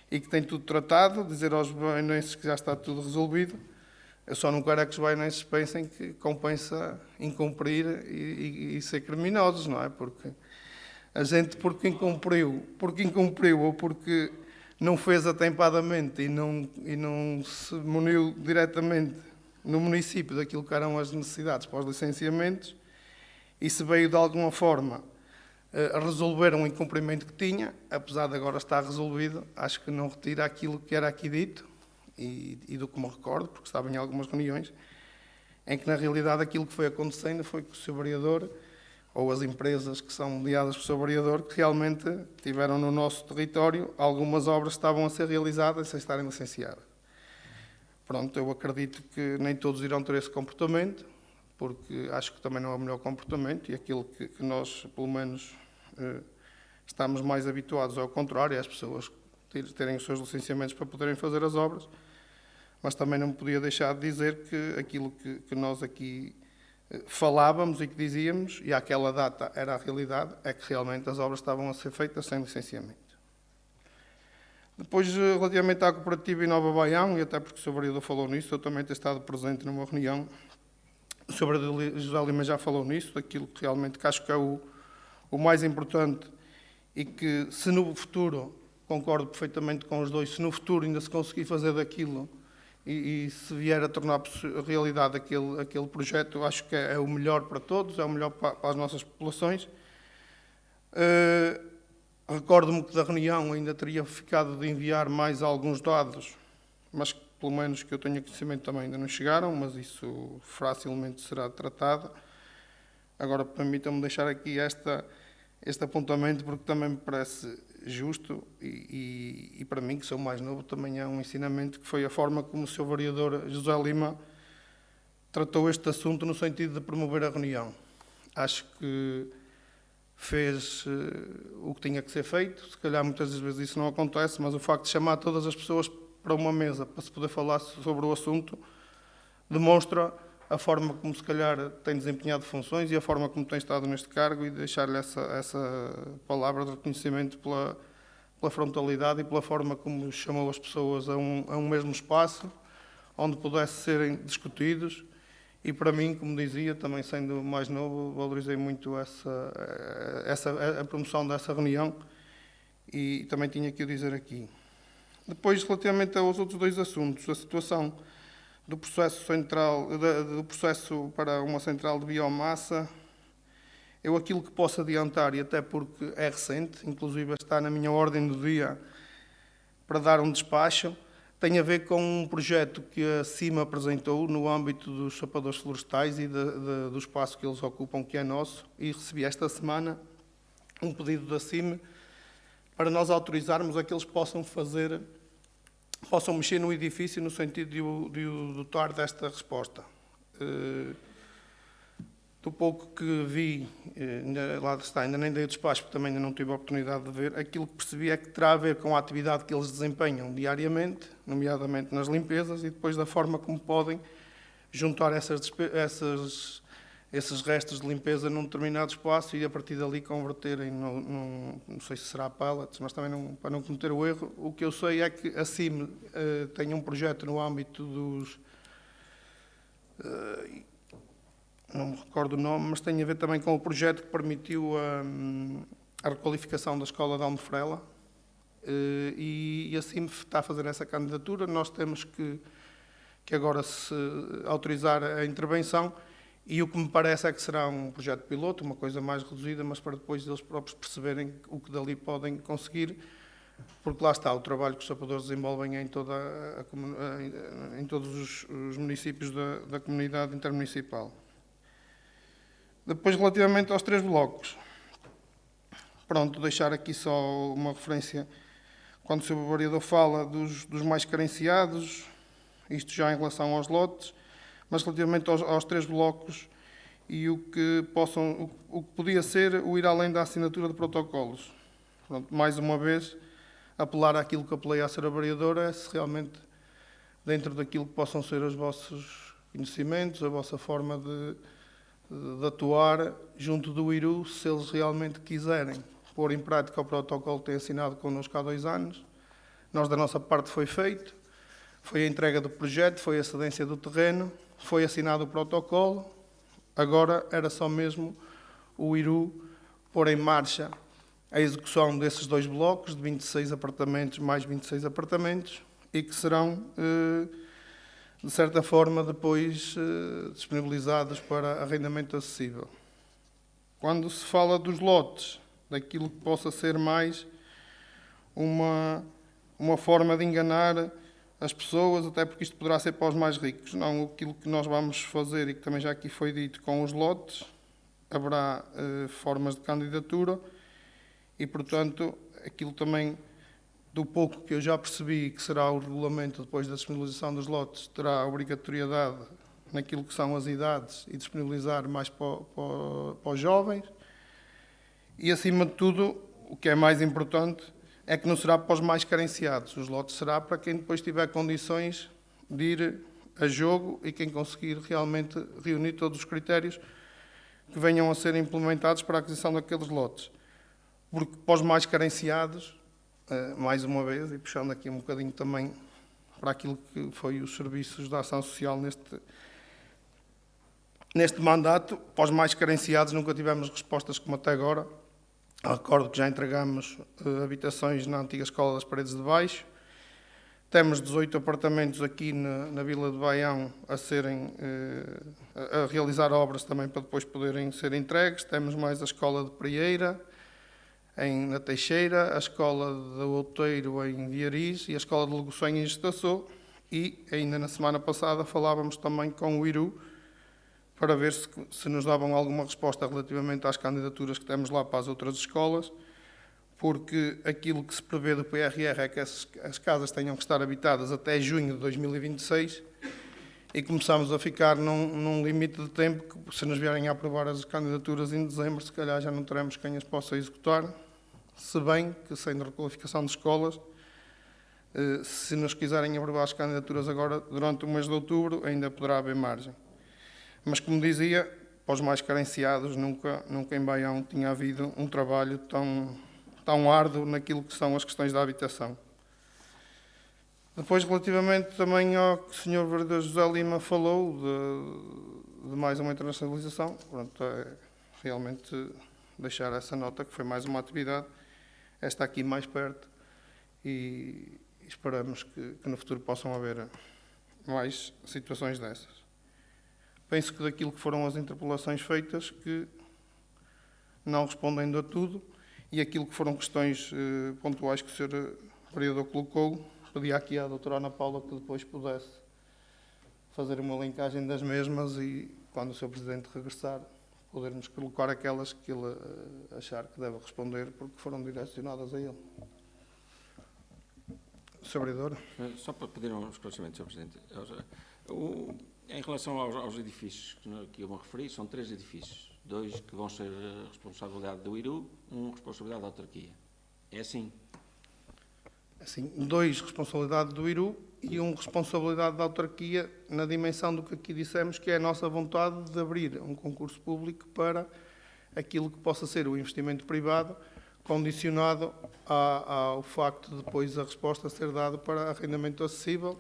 e que tem tudo tratado, dizer aos baianenses que já está tudo resolvido. Eu só não quero é que os baianenses pensem que compensa incumprir e ser criminosos, não é? Porque a gente, porque incumpriu ou porque não fez atempadamente e não se muniu diretamente no município daquilo que eram as necessidades para os licenciamentos, e se veio de alguma forma a resolver um incumprimento que tinha, apesar de agora estar resolvido, acho que não retira aquilo que era aqui dito, e do que me recordo, porque estava em algumas reuniões, em que na realidade aquilo que foi acontecendo foi que o Sr. Vereador, ou as empresas que são mediadas pelo Sr. Vereador, que realmente tiveram no nosso território algumas obras que estavam a ser realizadas sem estarem licenciadas. Pronto, eu acredito que nem todos irão ter esse comportamento, porque acho que também não é o melhor comportamento, e aquilo que nós, pelo menos, estamos mais habituados ao contrário, é as pessoas terem os seus licenciamentos para poderem fazer as obras, mas também não podia deixar de dizer que aquilo que nós aqui falávamos e que dizíamos, e àquela data era a realidade, é que realmente as obras estavam a ser feitas sem licenciamento. Depois, relativamente à cooperativa Inova Baião, e até porque o Sr. Vereador falou nisso, eu também tenho estado presente numa reunião, o Sr. Vereador José Lima já falou nisso, daquilo que realmente que acho que é o mais importante, e que se no futuro, concordo perfeitamente com os dois, se no futuro ainda se conseguir fazer daquilo e se vier a tornar realidade aquele projeto, acho que é o melhor para todos, é o melhor para as nossas populações. Recordo-me que da reunião ainda teria ficado de enviar mais alguns dados, mas pelo menos que eu tenha conhecimento também ainda não chegaram, mas isso facilmente será tratado. Agora, permitam-me deixar aqui este apontamento, porque também me parece justo e para mim, que sou mais novo, também é um ensinamento, que foi a forma como o Sr. Vereador José Lima tratou este assunto no sentido de promover a reunião. Acho que fez o que tinha que ser feito. Se calhar muitas vezes isso não acontece, mas o facto de chamar todas as pessoas para uma mesa para se poder falar sobre o assunto demonstra a forma como se calhar tem desempenhado funções e a forma como tem estado neste cargo, e deixar-lhe essa palavra de reconhecimento pela frontalidade e pela forma como chamou as pessoas a um mesmo espaço onde pudesse serem discutidos. E para mim, como dizia, também sendo mais novo, valorizei muito a promoção dessa reunião, e também tinha que o dizer aqui. Depois, relativamente aos outros 2 assuntos, a situação do processo para uma central de biomassa, eu aquilo que posso adiantar, e até porque é recente, inclusive está na minha ordem do dia para dar um despacho, tem a ver com um projeto que a CIMA apresentou no âmbito dos sapadores florestais e do espaço que eles ocupam, que é nosso, e recebi esta semana um pedido da CIMA para nós autorizarmos a que eles possam mexer no edifício no sentido de o dotar desta resposta. Do pouco que vi, ainda nem dei o despacho, porque também ainda não tive a oportunidade de ver, aquilo que percebi é que terá a ver com a atividade que eles desempenham diariamente, nomeadamente nas limpezas, e depois da forma como podem juntar esses restos de limpeza num determinado espaço e a partir dali converterem, não sei se será pallets, mas também para não cometer o erro. O que eu sei é que a CIM tem um projeto no âmbito dos... não me recordo o nome, mas tem a ver também com o projeto que permitiu a requalificação da escola de Almofrela, e a CIM está a fazer essa candidatura. Nós temos que agora se autorizar a intervenção, e o que me parece é que será um projeto piloto, uma coisa mais reduzida, mas para depois eles próprios perceberem o que dali podem conseguir, porque lá está o trabalho que os sapadores desenvolvem em todos os municípios da comunidade intermunicipal. Depois, relativamente aos 3 blocos, pronto, deixar aqui só uma referência, quando o Sr. Vereador fala dos mais carenciados, isto já em relação aos lotes, mas relativamente aos 3 blocos e o que podia ser o ir além da assinatura de protocolos. Pronto, mais uma vez, apelar àquilo que apelei à Sra. Vereadora, é se realmente, dentro daquilo que possam ser os vossos conhecimentos, a vossa forma de atuar junto do IRU, se eles realmente quiserem pôr em prática o protocolo que têm assinado connosco há 2 anos. Nós, da nossa parte, foi feito. Foi a entrega do projeto, foi a cedência do terreno, foi assinado o protocolo. Agora era só mesmo o IRU pôr em marcha a execução desses 2 blocos de 26 apartamentos mais 26 apartamentos e que serão, de certa forma, depois disponibilizados para arrendamento acessível. Quando se fala dos lotes, daquilo que possa ser mais uma forma de enganar as pessoas, até porque isto poderá ser para os mais ricos. Não, aquilo que nós vamos fazer, e que também já aqui foi dito, com os lotes, haverá formas de candidatura e, portanto, aquilo também, do pouco que eu já percebi, que será o regulamento depois da disponibilização dos lotes, terá a obrigatoriedade naquilo que são as idades e disponibilizar mais para os jovens. E, acima de tudo, o que é mais importante é que não será para os mais carenciados. Os lotes será para quem depois tiver condições de ir a jogo e quem conseguir realmente reunir todos os critérios que venham a ser implementados para a aquisição daqueles lotes. Porque para os mais carenciados, mais uma vez, e puxando aqui um bocadinho também para aquilo que foi os serviços da ação social neste mandato, para os mais carenciados nunca tivemos respostas como até agora. Recordo que já entregamos habitações na antiga Escola das Paredes de Baixo. Temos 18 apartamentos aqui na Vila de Baião a realizar obras também para depois poderem ser entregues. Temos mais a Escola de Prieira, na Teixeira, a Escola de Outeiro em Viariz e a Escola de Legoçanha em Estaçô. E ainda na semana passada falávamos também com o IRU para ver se nos davam alguma resposta relativamente às candidaturas que temos lá para as outras escolas, porque aquilo que se prevê do PRR é que as casas tenham que estar habitadas até junho de 2026 e começamos a ficar num limite de tempo que, se nos vierem a aprovar as candidaturas em dezembro, se calhar já não teremos quem as possa executar, se bem que, sem requalificação de escolas, se nos quiserem aprovar as candidaturas agora, durante o mês de outubro, ainda poderá haver margem. Mas, como dizia, para os mais carenciados, nunca em Baião tinha havido um trabalho tão árduo naquilo que são as questões da habitação. Depois, relativamente também ao que o Sr. Vereador José Lima falou, de mais uma internacionalização, pronto, é realmente deixar essa nota, que foi mais uma atividade, esta aqui mais perto, e esperamos que no futuro possam haver mais situações dessas. Penso que daquilo que foram as interpelações feitas, que não respondendo a tudo, e aquilo que foram questões pontuais que o Sr. Vereador colocou, pedi aqui à doutora Ana Paula que depois pudesse fazer uma linkagem das mesmas e, quando o Sr. Presidente regressar, podermos colocar aquelas que ele achar que deve responder, porque foram direcionadas a ele. Sr. Vereador. Só para pedir um esclarecimento, Sr. Presidente. Em relação aos edifícios que eu me referi, são 3 edifícios. 2 que vão ser responsabilidade do IRU, 1 responsabilidade da autarquia. É assim? Assim, 2 responsabilidade do IRU e uma responsabilidade da autarquia na dimensão do que aqui dissemos, que é a nossa vontade de abrir um concurso público para aquilo que possa ser o investimento privado, condicionado ao facto de depois a resposta ser dada para arrendamento acessível,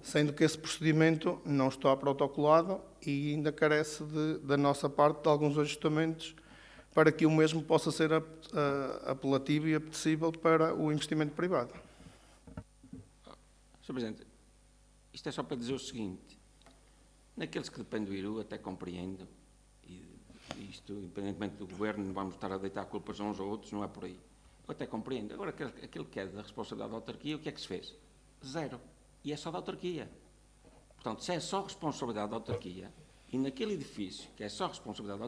sendo que esse procedimento não está protocolado e ainda carece da nossa parte de alguns ajustamentos para que o mesmo possa ser apelativo e apetecível para o investimento privado. Sr. Presidente, isto é só para dizer o seguinte: naqueles que dependem do IRU, até compreendo, e isto, independentemente do Governo, não vamos estar a deitar culpas uns ou outros, não é por aí. Eu até compreendo. Agora, aquilo que é da responsabilidade da autarquia, o que é que se fez? Zero. E é só da autarquia. Portanto, se é só responsabilidade da autarquia, e naquele edifício, que é só responsabilidade da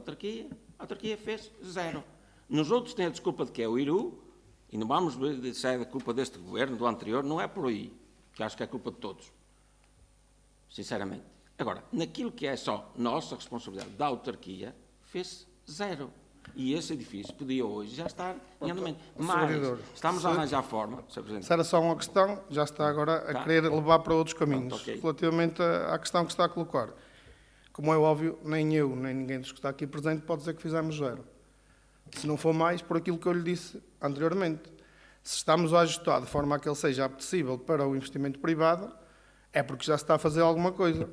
autarquia fez zero. Nos outros tem a desculpa de que é o IRU, e não vamos ver se é a culpa deste Governo, do anterior, não é por aí, que acho que é culpa de todos, sinceramente. Agora, naquilo que é só nossa responsabilidade da autarquia, fez zero. E esse edifício podia hoje já estar em andamento. Mas estamos a arranjar forma, Sr. Presidente. Se era só uma questão, já está agora a querer levar para outros caminhos. Pronto, okay. Relativamente à questão que está a colocar. Como é óbvio, nem eu, nem ninguém dos que está aqui presente pode dizer que fizemos zero. Se não for mais, por aquilo que eu lhe disse anteriormente. Se estamos a ajustar de forma a que ele seja apetecível para o investimento privado, é porque já se está a fazer alguma coisa.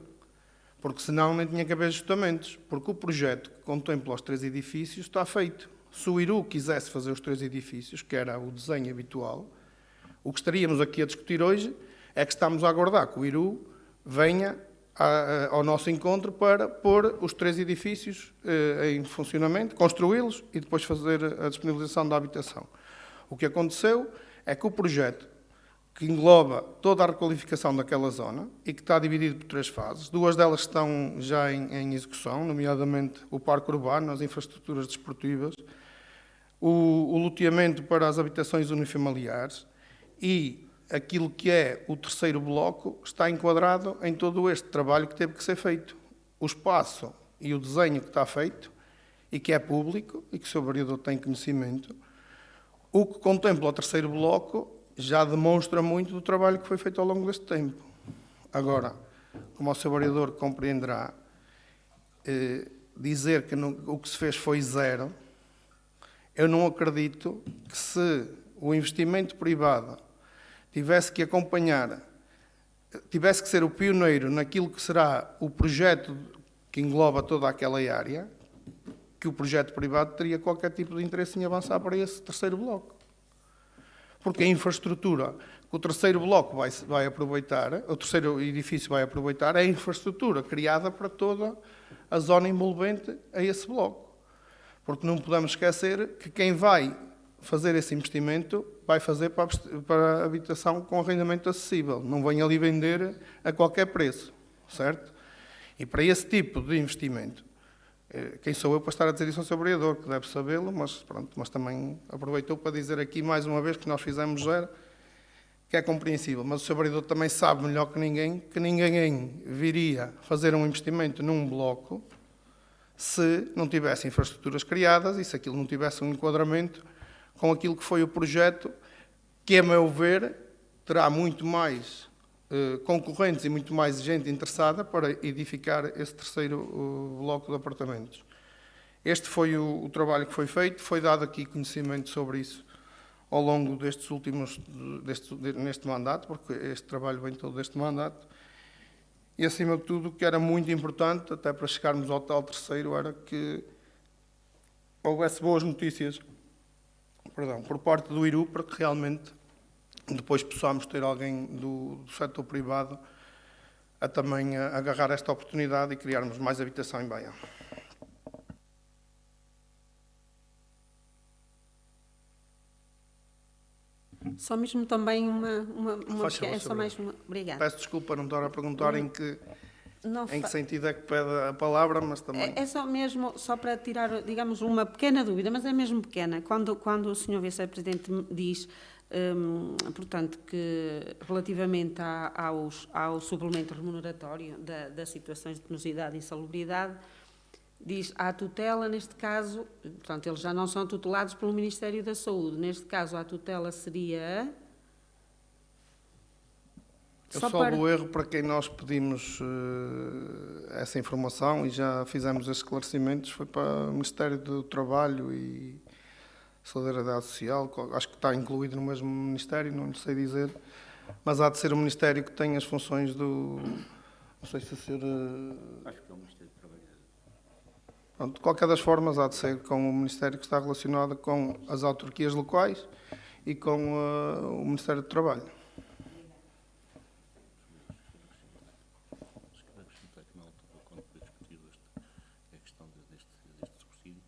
Porque senão nem tinha que haver ajustamentos. Porque o projeto que contempla os 3 edifícios está feito. Se o IRU quisesse fazer os 3 edifícios, que era o desenho habitual, o que estaríamos aqui a discutir hoje é que estamos a aguardar que o IRU venha ao nosso encontro para pôr os 3 edifícios em funcionamento, construí-los e depois fazer a disponibilização da habitação. O que aconteceu é que o projeto, que engloba toda a requalificação daquela zona e que está dividido por 3 fases, 2 delas estão já em execução, nomeadamente o parque urbano, as infraestruturas desportivas, o loteamento para as habitações unifamiliares e aquilo que é o 3º bloco está enquadrado em todo este trabalho que teve que ser feito. O espaço e o desenho que está feito e que é público e que o Sr. Vereador tem conhecimento, o que contempla o 3º bloco já demonstra muito do trabalho que foi feito ao longo deste tempo. Agora, como o Sr. Vereador compreenderá, dizer que o que se fez foi zero, eu não acredito que se o investimento privado tivesse que acompanhar, tivesse que ser o pioneiro naquilo que será o projeto que engloba toda aquela área, que o projeto privado teria qualquer tipo de interesse em avançar para esse 3º bloco. Porque a infraestrutura que o 3º bloco vai aproveitar, o 3º edifício vai aproveitar, é a infraestrutura criada para toda a zona envolvente a esse bloco. Porque não podemos esquecer que quem vai fazer esse investimento vai fazer para a habitação com arrendamento acessível. Não vem ali vender a qualquer preço, certo? E para esse tipo de investimento, quem sou eu para estar a dizer isso ao Sr. Vereador, que deve sabê-lo, mas também aproveitou para dizer aqui mais uma vez que nós fizemos zero, que é compreensível. Mas o Sr. Vereador também sabe melhor que ninguém viria fazer um investimento num bloco se não tivesse infraestruturas criadas e se aquilo não tivesse um enquadramento com aquilo que foi o projeto, que, a meu ver, terá muito mais concorrentes e muito mais gente interessada para edificar esse 3º bloco de apartamentos. Este foi o trabalho que foi feito, foi dado aqui conhecimento sobre isso ao longo neste mandato, porque este trabalho vem todo deste mandato, e acima de tudo o que era muito importante, até para chegarmos ao tal 3º, era que houvesse boas notícias, por parte do IRU, para que realmente depois possamos ter alguém do setor privado a também agarrar esta oportunidade e criarmos mais habitação em Baião. Só mesmo também uma É só mais uma. Obrigada. Peço desculpa não estar a perguntar em que sentido é que pede a palavra, mas também... É só mesmo, só para tirar, digamos, uma pequena dúvida, mas é mesmo pequena. Quando o Sr. Vice-Presidente diz, portanto, que relativamente ao suplemento remuneratório das situações de penosidade e insalubridade, diz à tutela, neste caso, portanto, eles já não são tutelados pelo Ministério da Saúde. Neste caso, a tutela seria... Eu Só só para- o erro para quem nós pedimos essa informação e já fizemos esses esclarecimentos foi para o Ministério do Trabalho e Solidariedade Social, acho que está incluído no mesmo Ministério, não lhe sei dizer, mas há de ser o Ministério que tem as funções do... Não sei se ser... Acho que é o Ministério do Trabalho. Pronto, de qualquer das formas, há de ser com o Ministério que está relacionado com as autarquias locais e com o Ministério do Trabalho. Se calhar acrescentar que na altura, quando foi discutido a questão deste subsídio,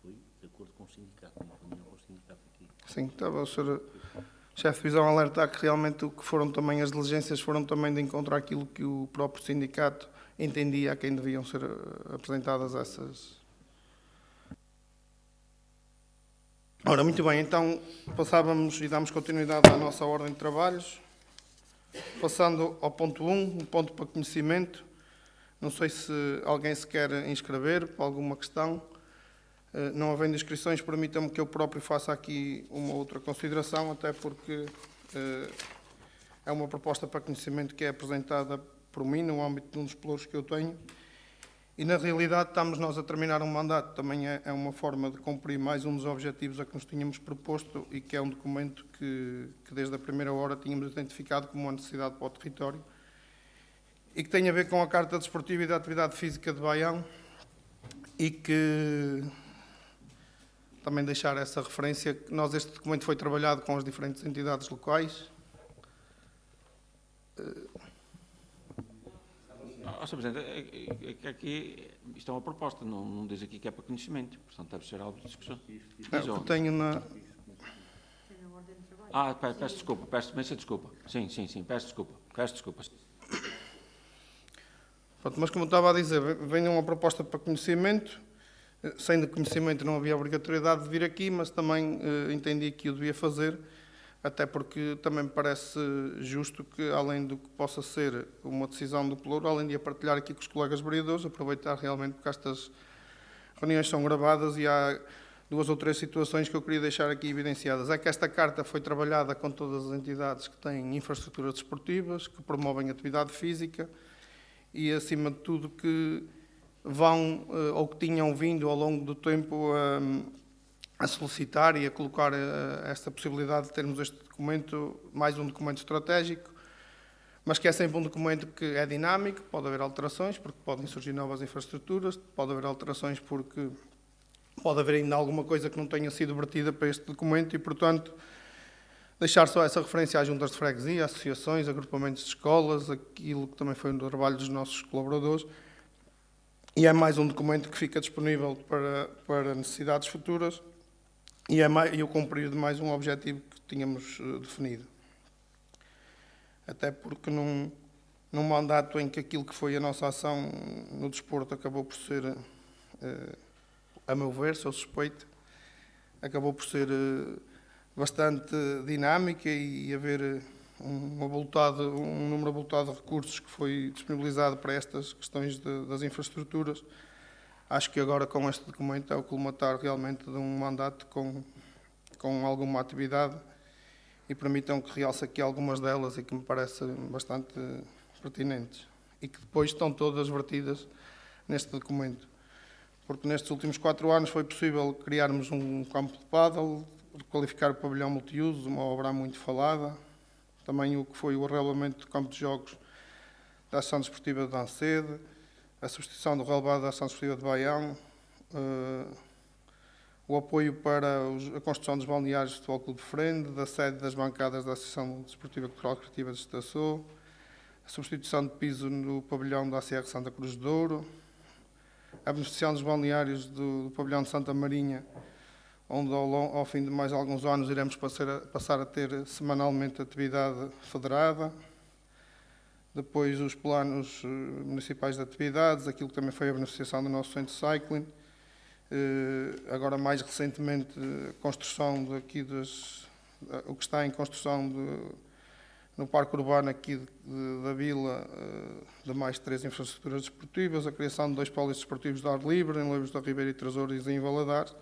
foi de acordo com o sindicato, uma reunião com o sindicato aqui. Sim, estava o Sr. Chefe de Divisão a alertar que realmente o que foram também as diligências foram também de encontro àquilo que o próprio sindicato entendia a quem deviam ser apresentadas essas. Ora, muito bem, então passávamos e damos continuidade à nossa ordem de trabalhos. Passando ao ponto 1, um ponto para conhecimento. Não sei se alguém se quer inscrever para alguma questão. Não havendo inscrições, permitam-me que eu próprio faça aqui uma outra consideração, até porque é uma proposta para conhecimento que é apresentada por mim no âmbito de um dos pelouros que eu tenho. E, na realidade, estamos nós a terminar um mandato. Também é uma forma de cumprir mais um dos objetivos a que nos tínhamos proposto e que é um documento que desde a primeira hora tínhamos identificado como uma necessidade para o território e que tem a ver com a Carta Desportiva e da Atividade Física de Baião e que... Também deixar essa referência que este documento foi trabalhado com as diferentes entidades locais. Sr. Presidente, aqui isto é uma proposta, não diz aqui que é para conhecimento, portanto deve ser algo de discussão. O que tenho na... Peço desculpa, peço imensa desculpa. Sim, peço desculpa. Pronto, mas como eu estava a dizer, vem uma proposta para conhecimento. Sem de conhecimento não havia obrigatoriedade de vir aqui, mas também entendi que o devia fazer, até porque também me parece justo que, além do que possa ser uma decisão do pelouro, além de a partilhar aqui com os colegas vereadores, aproveitar realmente, porque estas reuniões são gravadas e há 2 ou 3 situações que eu queria deixar aqui evidenciadas. É que esta carta foi trabalhada com todas as entidades que têm infraestruturas desportivas, que promovem atividade física e, acima de tudo, que vão, ou que tinham vindo ao longo do tempo a solicitar e a colocar esta possibilidade de termos este documento, mais um documento estratégico, mas que é sempre um documento que é dinâmico, pode haver alterações, porque podem surgir novas infraestruturas, pode haver alterações porque pode haver ainda alguma coisa que não tenha sido vertida para este documento e, portanto, deixar só essa referência às juntas de freguesia, associações, agrupamentos de escolas, aquilo que também foi um trabalho dos nossos colaboradores. E é mais um documento que fica disponível para necessidades futuras e o cumprir de mais um objetivo que tínhamos definido. Até porque num mandato em que aquilo que foi a nossa ação no desporto acabou por ser, a meu ver, sou suspeito, acabou por ser bastante dinâmica e haver um número avultado de recursos que foi disponibilizado para estas questões das infraestruturas. Acho que agora com este documento é o colmatar realmente de um mandato com alguma atividade e permitam que realce aqui algumas delas e que me parecem bastante pertinentes e que depois estão todas vertidas neste documento. Porque nestes últimos 4 anos foi possível criarmos um campo de pádel, requalificar o pavilhão multiuso, uma obra muito falada, também o que foi o arrelamento do campo de jogos da Associação Desportiva de Ancede, a substituição do relevado da Associação Desportiva de Baião, o apoio para a construção dos balneários do Futebol Clube de Frende, da sede das bancadas da Associação Desportiva Cultural e Recreativa de Estaçô, a substituição de piso no pavilhão da ACR Santa Cruz de Douro, a beneficiação dos balneários do pavilhão de Santa Marinha, onde ao fim de mais alguns anos iremos passar a ter semanalmente atividade federada. Depois os planos municipais de atividades, aquilo que também foi a beneficiação do nosso centro de cycling. Agora, mais recentemente, a construção o que está em construção no Parque Urbano aqui da Vila, de mais 3 infraestruturas desportivas, a criação de 2 pólios desportivos de ar livre, em Leivos da Ribeira e Trasores e em Valadares.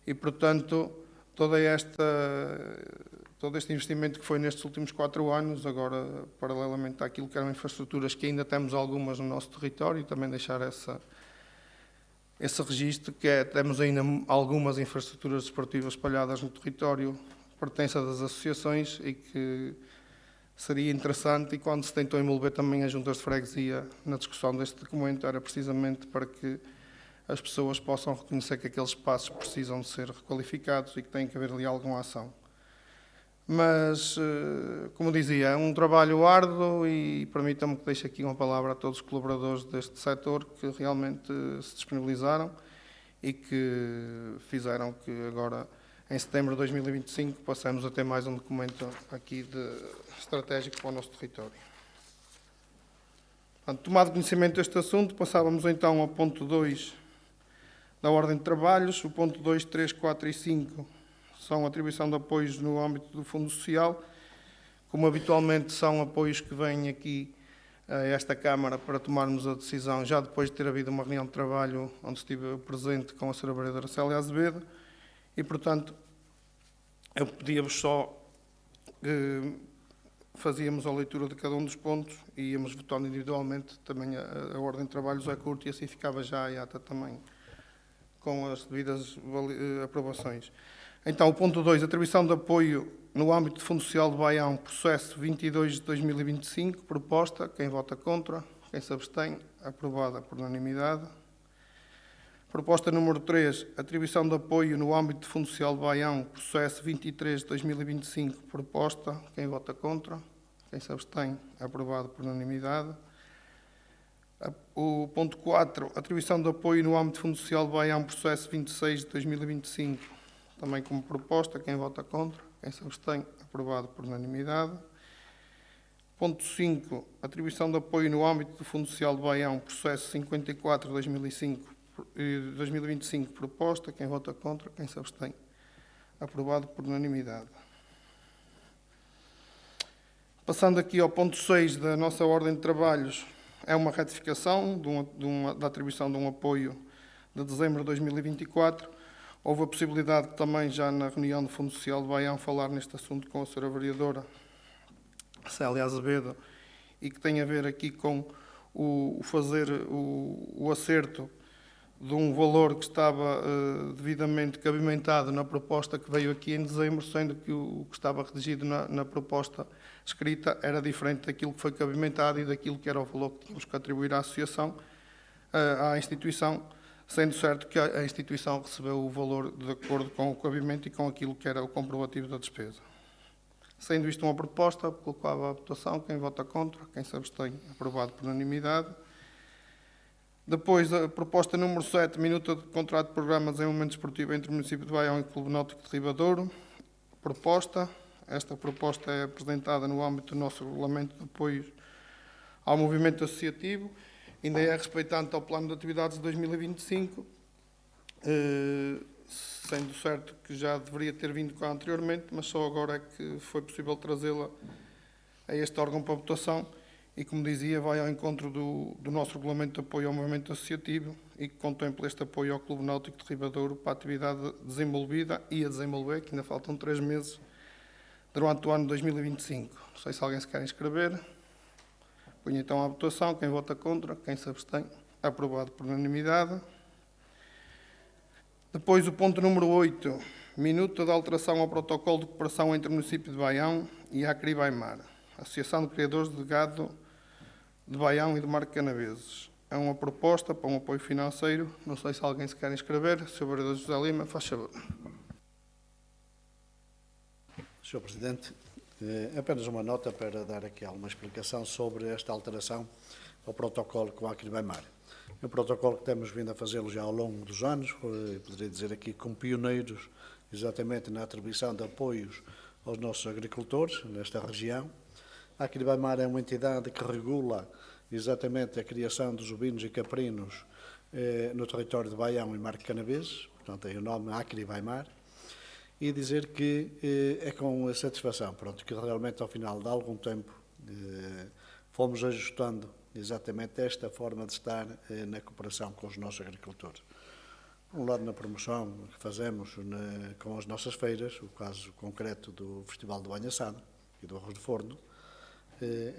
E, portanto, todo este investimento que foi nestes últimos 4 anos, agora, paralelamente àquilo que eram infraestruturas, que ainda temos algumas no nosso território, e também deixar esse registro, que temos ainda algumas infraestruturas desportivas espalhadas no território, pertence das associações, e que seria interessante, e quando se tentou envolver também as juntas de freguesia na discussão deste documento, era precisamente para que as pessoas possam reconhecer que aqueles espaços precisam de ser requalificados e que tem que haver ali alguma ação. Mas, como dizia, é um trabalho árduo, e permitam-me que deixe aqui uma palavra a todos os colaboradores deste setor que realmente se disponibilizaram e que fizeram que agora, em setembro de 2025, passemos a ter mais um documento aqui estratégico para o nosso território. Portanto, tomado conhecimento deste assunto, passávamos então ao ponto 2 da ordem de trabalhos. O ponto 2, 3, 4 e 5 são atribuição de apoios no âmbito do Fundo Social. Como habitualmente são apoios que vêm aqui a esta Câmara para tomarmos a decisão, já depois de ter havido uma reunião de trabalho onde estive presente com a Sra. Vereadora Célia Azevedo, e, portanto, eu pedia-vos só que fazíamos a leitura de cada um dos pontos e íamos votando individualmente. Também a ordem de trabalhos é curta e assim ficava já a ata também com as devidas aprovações. Então, o ponto 2, atribuição de apoio no âmbito do Fundo Social de Baião, processo 22 de 2025, proposta, quem vota contra, quem se abstém, aprovada por unanimidade. Proposta número 3, atribuição de apoio no âmbito do Fundo Social de Baião, processo 23 de 2025, proposta, quem vota contra, quem se abstém, aprovado por unanimidade. O ponto 4, atribuição de apoio no âmbito do Fundo Social de Baião, processo 26 de 2025, também como proposta, quem vota contra, quem se abstém, aprovado por unanimidade. Ponto 5, atribuição de apoio no âmbito do Fundo Social de Baião, processo 54 de 2025, proposta, quem vota contra, quem se abstém, aprovado por unanimidade. Passando aqui ao ponto 6 da nossa ordem de trabalhos, é uma ratificação da atribuição de um apoio de dezembro de 2024. Houve a possibilidade também, já na reunião do Fundo Social de Baião, falar neste assunto com a Sra. Vereadora Célia Azevedo, e que tem a ver aqui com o acerto de um valor que estava devidamente cabimentado na proposta que veio aqui em dezembro, sendo que o que estava redigido na proposta escrita era diferente daquilo que foi cabimentado e daquilo que era o valor que tínhamos que atribuir à associação, à instituição, sendo certo que a instituição recebeu o valor de acordo com o cabimento e com aquilo que era o comprovativo da despesa. Sendo isto uma proposta, colocava a votação, quem vota contra, quem se abstém, aprovado por unanimidade. Depois, a proposta número 7, minuta de contrato de programa de desenvolvimento desportivo entre o município de Baião e o Clube Náutico de Ribadouro. Proposta. Esta proposta é apresentada no âmbito do nosso regulamento de apoio ao movimento associativo. Ainda é respeitante ao plano de atividades de 2025, sendo certo que já deveria ter vindo cá anteriormente, mas só agora é que foi possível trazê-la a este órgão para votação e, como dizia, vai ao encontro do nosso regulamento de apoio ao movimento associativo e que contempla este apoio ao Clube Náutico de Ribadouro para a atividade desenvolvida e a desenvolver, que ainda faltam 3 meses, durante o ano de 2025. Não sei se alguém se quer inscrever. Ponho então à votação, quem vota contra, quem se abstém, aprovado por unanimidade. Depois o ponto número 8, minuta de alteração ao protocolo de cooperação entre o município de Baião e a Acri Baimar, Associação de Criadores de Gado de Baião e de Marco Canaveses. É uma proposta para um apoio financeiro. Não sei se alguém se quer inscrever. Sr. Vereador José Lima, faz favor. Sr. Presidente, apenas uma nota para dar aqui alguma explicação sobre esta alteração ao protocolo com a Acri Baimar. É um protocolo que temos vindo a fazê-lo já ao longo dos anos, poderia dizer aqui como pioneiros, exatamente na atribuição de apoios aos nossos agricultores nesta região. A Acri Baimar é uma entidade que regula exatamente a criação dos ovinos e caprinos no território de Baião e Marco Canaveses, portanto tem o nome Acri Baimar. E dizer que é com satisfação, pronto, que realmente ao final de algum tempo fomos ajustando exatamente esta forma de estar na cooperação com os nossos agricultores. Um lado na promoção que fazemos com as nossas feiras, o caso concreto do Festival do Banho Assado e do Arroz de Forno,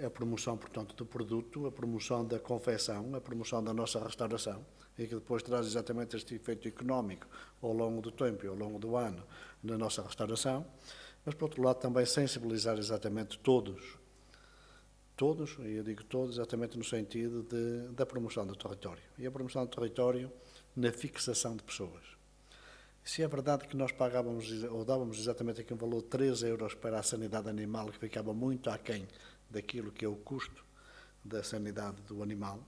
a promoção, portanto, do produto, a promoção da confecção, a promoção da nossa restauração, e que depois traz exatamente este efeito económico ao longo do tempo e ao longo do ano na nossa restauração, mas, por outro lado, também sensibilizar exatamente todos, e eu digo todos, exatamente no sentido da promoção do território. E a promoção do território na fixação de pessoas. Se é verdade que nós pagávamos, ou dávamos exatamente aqui um valor de 3 euros para a sanidade animal, que ficava muito aquém daquilo que é o custo da sanidade do animal,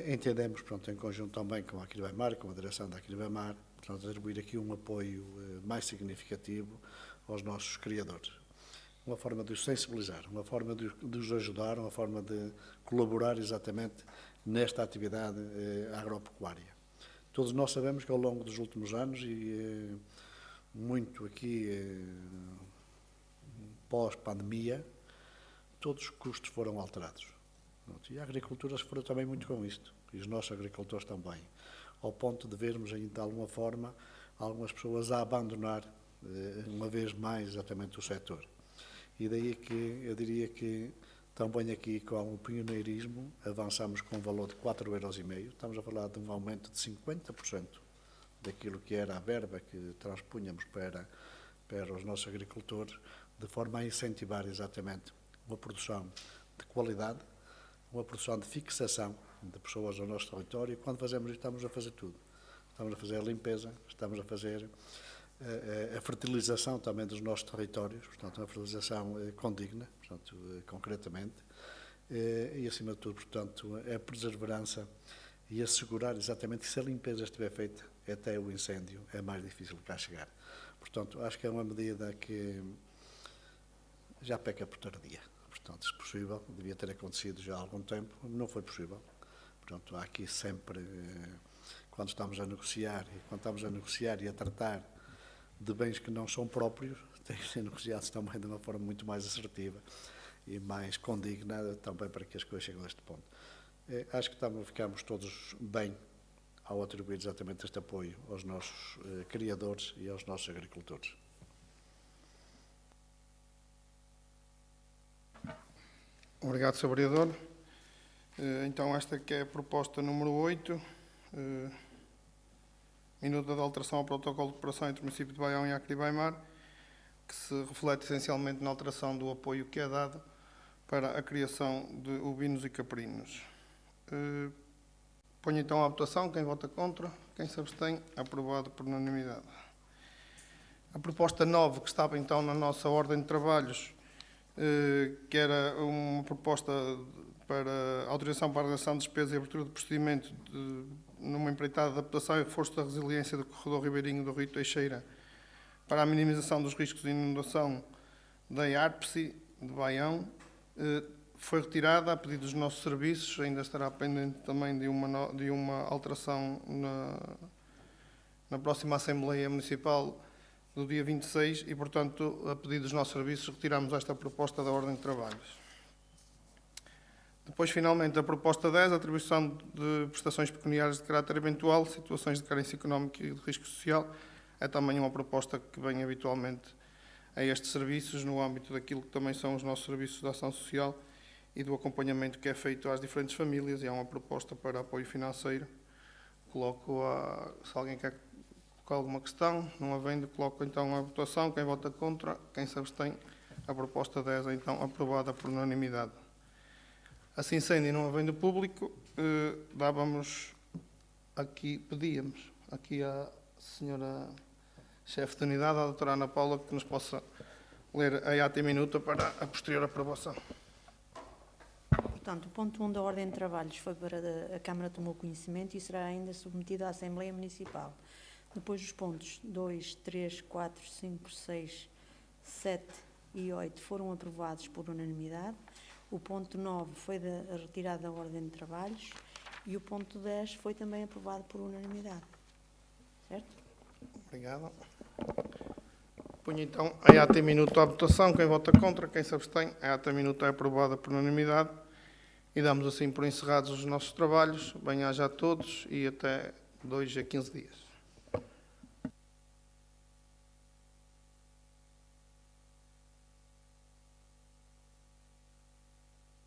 entendemos, pronto, em conjunto também com a Aquilibemar, com a direção da Aquilibemar, portanto, atribuir aqui um apoio mais significativo aos nossos criadores. Uma forma de os sensibilizar, uma forma de os ajudar, uma forma de colaborar exatamente nesta atividade agropecuária. Todos nós sabemos que ao longo dos últimos anos, e muito aqui pós-pandemia, todos os custos foram alterados. E a agricultura sofreu também muito com isto, e os nossos agricultores também, ao ponto de vermos, de alguma forma, algumas pessoas a abandonar, uma vez mais, exatamente o setor. E daí que eu diria que também aqui, com o pioneirismo, avançamos com um valor de 4,5 euros. Estamos a falar de um aumento de 50% daquilo que era a verba que transpunhamos para os nossos agricultores, de forma a incentivar exatamente uma produção de qualidade, uma produção de fixação de pessoas ao nosso território. E quando fazemos isto, estamos a fazer tudo. Estamos a fazer a limpeza, estamos a fazer a fertilização também dos nossos territórios, portanto, uma fertilização condigna, portanto, concretamente, e, acima de tudo, portanto, a perseverança e assegurar exatamente que, se a limpeza estiver feita, até o incêndio é mais difícil cá chegar. Portanto, acho que é uma medida que já peca por tardia. Portanto, se possível, devia ter acontecido já há algum tempo, não foi possível. Portanto, há aqui sempre, quando estamos a negociar e a tratar de bens que não são próprios, têm que ser negociados também de uma forma muito mais assertiva e mais condigna, também para que as coisas cheguem a este ponto. Acho que ficamos todos bem ao atribuir exatamente este apoio aos nossos criadores e aos nossos agricultores. Obrigado, Sr. Vereador. Então, esta que é a proposta número 8, minuta de alteração ao protocolo de cooperação entre o município de Baião e a Aquilibemar, que se reflete essencialmente na alteração do apoio que é dado para a criação de ovinos e caprinos. Ponho então à votação. Quem vota contra? Quem se abstém? Aprovado por unanimidade. A proposta 9, que estava então na nossa ordem de trabalhos, que era uma proposta para autorização para a realização de despesas e abertura de procedimento numa empreitada de adaptação e reforço da resiliência do corredor ribeirinho do Rio Teixeira para a minimização dos riscos de inundação da ARPSI de Baião, foi retirada a pedido dos nossos serviços. Ainda estará pendente também de uma alteração na próxima Assembleia Municipal do dia 26 e, portanto, a pedido dos nossos serviços, retiramos esta proposta da ordem de trabalhos. Depois, finalmente, a proposta 10, a atribuição de prestações pecuniárias de caráter eventual, situações de carência económica e de risco social, é também uma proposta que vem habitualmente a estes serviços, no âmbito daquilo que também são os nossos serviços de ação social e do acompanhamento que é feito às diferentes famílias, e é uma proposta para apoio financeiro. Se alguém quer colocar alguma questão, não havendo, coloco então a votação. Quem vota contra, quem se abstém, a proposta 10 é então aprovada por unanimidade. Assim sendo, e não havendo público, pedíamos aqui à senhora chefe de unidade, a doutora Ana Paula, que nos possa ler a ata minuta para a posterior aprovação. Portanto, o ponto 1 da ordem de trabalhos foi para a Câmara tomou conhecimento e será ainda submetido à Assembleia Municipal. Depois os pontos 2, 3, 4, 5, 6, 7 e 8 foram aprovados por unanimidade. O ponto 9 foi retirado da ordem de trabalhos e o ponto 10 foi também aprovado por unanimidade. Certo? Obrigado. Ponho então a ata minuto à votação. Quem vota contra, quem se abstém, a ata minuto é aprovada por unanimidade. E damos assim por encerrados os nossos trabalhos. Bem-aja a todos e até 2 a 15 dias.